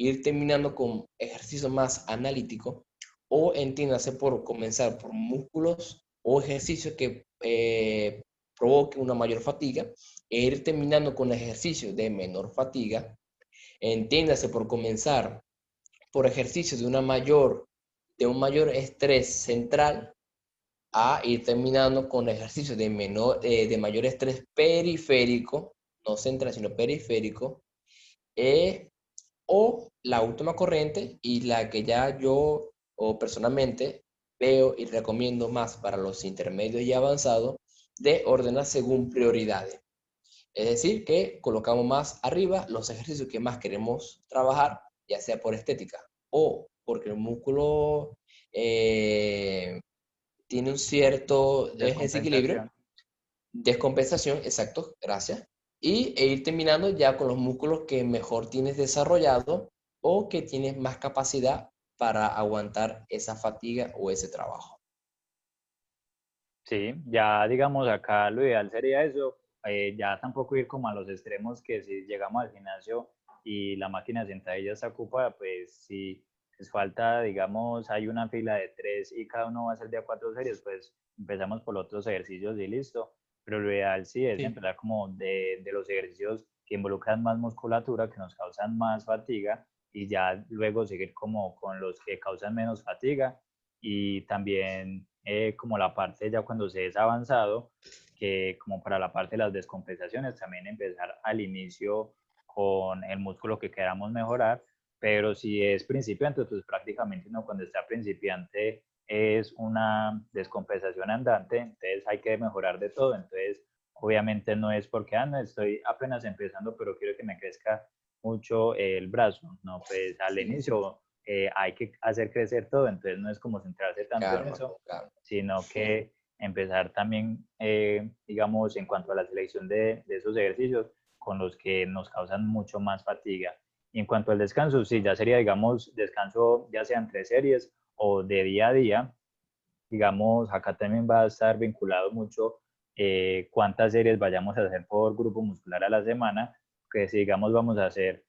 ir terminando con ejercicios más analíticos, o entiéndase por comenzar por músculos o ejercicios que provoquen una mayor fatiga e ir terminando con ejercicios de menor fatiga. Entiéndase por comenzar por ejercicios de un mayor estrés central a ir terminando con ejercicios de mayor estrés periférico, no central, sino periférico, eh, o la última corriente y la que ya yo o personalmente veo y recomiendo más para los intermedios y avanzados, de ordenar según prioridades. Es decir, que colocamos más arriba los ejercicios que más queremos trabajar, ya sea por estética o porque el músculo eh, tiene un cierto desequilibrio, Descompensación. descompensación, exacto, gracias, e ir terminando ya con los músculos que mejor tienes desarrollado o que tienes más capacidad para aguantar esa fatiga o ese trabajo. Sí, ya digamos acá lo ideal sería eso, ya tampoco ir como a los extremos, que si llegamos al gimnasio y la máquina de sentadilla está ocupada, pues si les falta, digamos, hay una fila de tres y cada uno va a hacer de a cuatro series, pues empezamos por los otros ejercicios y listo. Pero lo ideal sí es Sí. empezar como de los ejercicios que involucran más musculatura, que nos causan más fatiga, y ya luego seguir como con los que causan menos fatiga, y también como la parte ya cuando se es avanzado, que como para la parte de las descompensaciones, también empezar al inicio con el músculo que queramos mejorar. Pero si es principiante, pues prácticamente uno cuando está principiante es una descompensación andante, entonces hay que mejorar de todo. Entonces, obviamente no es porque, no, estoy apenas empezando, pero quiero que me crezca mucho el brazo. No, pues al Sí. inicio hay que hacer crecer todo, entonces no es como centrarse tanto en calma, eso, calma. sino que empezar también, digamos, en cuanto a la selección de esos ejercicios con los que nos causan mucho más fatiga. Y en cuanto al descanso, sí, ya sería, digamos, descanso ya sea entre series o de día a día. Digamos, acá también va a estar vinculado mucho cuántas series vayamos a hacer por grupo muscular a la semana, que si digamos vamos a hacer,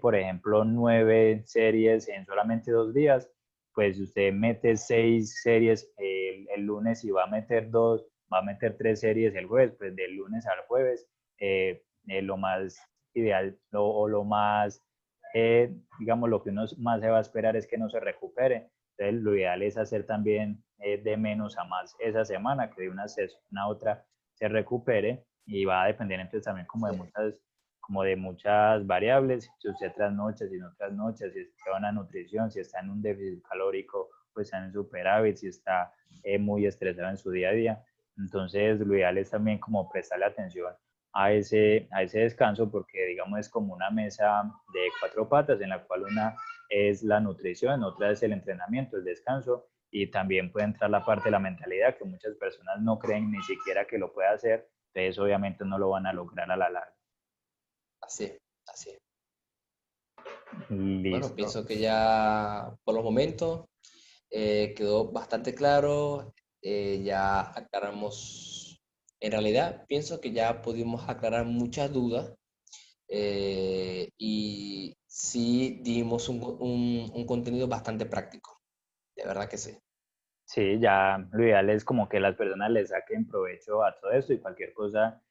por ejemplo, 9 series en solamente 2 días, pues si usted mete 6 series el lunes y va a meter 2, va a meter 3 series el jueves, pues del lunes al jueves, lo más ideal o lo más, digamos, lo que uno más se va a esperar es que no se recupere. Entonces, lo ideal es hacer también de menos a más esa semana, que de una sesión a otra se recupere y va a depender entonces también Sí. como de muchas variables, si usted trasnocha, si no trasnocha, si está en una nutrición, si está en un déficit calórico, pues está en superávit, si está muy estresado en su día a día. Entonces, lo ideal es también como prestarle atención a ese descanso porque digamos es como una mesa de 4 patas en la cual una es la nutrición, otra es el entrenamiento, el descanso y también puede entrar la parte de la mentalidad que muchas personas no creen ni siquiera que lo puede hacer, entonces obviamente no lo van a lograr a la larga. Así, así. Bueno, Listo. pienso que ya por los momentos quedó bastante claro, ya aclaramos, en realidad pienso que ya pudimos aclarar muchas dudas y sí dimos un contenido bastante práctico, de verdad que sí. Sí, ya lo ideal es como que las personas le saquen provecho a todo esto y cualquier cosa,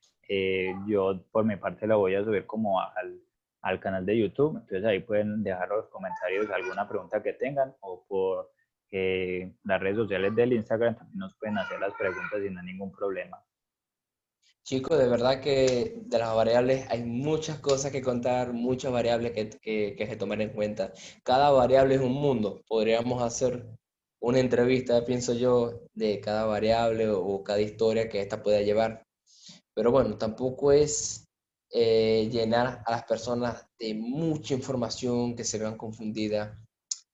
yo por mi parte lo voy a subir como al canal de YouTube, entonces ahí pueden dejar los comentarios alguna pregunta que tengan o por las redes sociales del Instagram también nos pueden hacer las preguntas sin ningún problema. Chicos, de verdad que de las variables hay muchas cosas que contar, muchas variables que se tomar en cuenta. Cada variable es un mundo. Podríamos hacer una entrevista, pienso yo, de cada variable o cada historia que ésta pueda llevar. Pero bueno, tampoco es llenar a las personas de mucha información que se vean confundidas.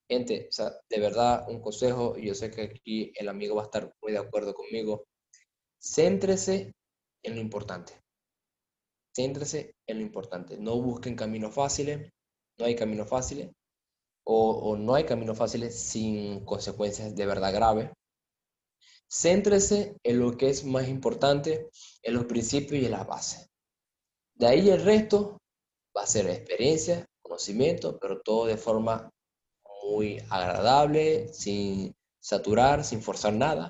Gente, o sea, de verdad, un consejo, y yo sé que aquí el amigo va a estar muy de acuerdo conmigo. Céntrese en lo importante. Céntrese en lo importante. No busquen caminos fáciles. No hay caminos fáciles. O no hay caminos fáciles sin consecuencias de verdad graves. Céntrese en lo que es más importante, en los principios y en las bases. De ahí el resto va a ser experiencia, conocimiento, pero todo de forma muy agradable, sin saturar, sin forzar nada.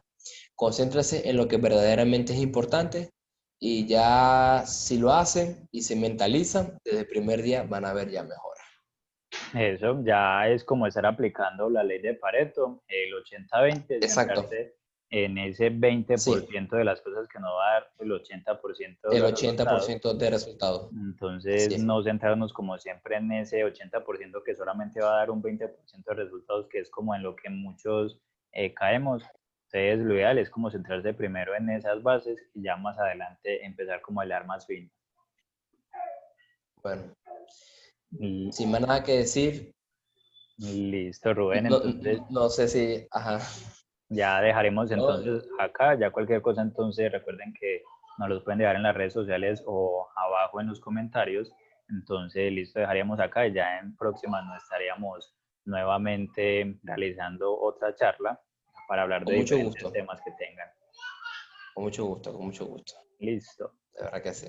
Concéntrese en lo que verdaderamente es importante y ya si lo hacen y se mentalizan, desde el primer día van a ver ya mejora. Eso ya es como estar aplicando la ley de Pareto, el 80-20, Exacto, centrarse en ese 20% sí, de las cosas que nos va a dar el 80% de el los ochenta por resultados. ciento de resultados. Así Entonces, es. no centrarnos como siempre en ese 80% que solamente va a dar un 20% de resultados, que es como en lo que muchos caemos. Entonces, lo ideal es como centrarse primero en esas bases y ya más adelante empezar como a hilar más fino. Bueno, Y sin más nada que decir, listo, Rubén. no, Entonces, no sé si, ajá, ya dejaremos no, entonces acá, ya cualquier cosa entonces recuerden que nos los pueden dejar en las redes sociales o abajo en los comentarios. Entonces, listo, dejaríamos acá y ya en próximas nos estaríamos nuevamente realizando otra charla para hablar de con mucho diferentes gusto, temas que tengan. con mucho gusto, con mucho gusto. Listo. De verdad que sí.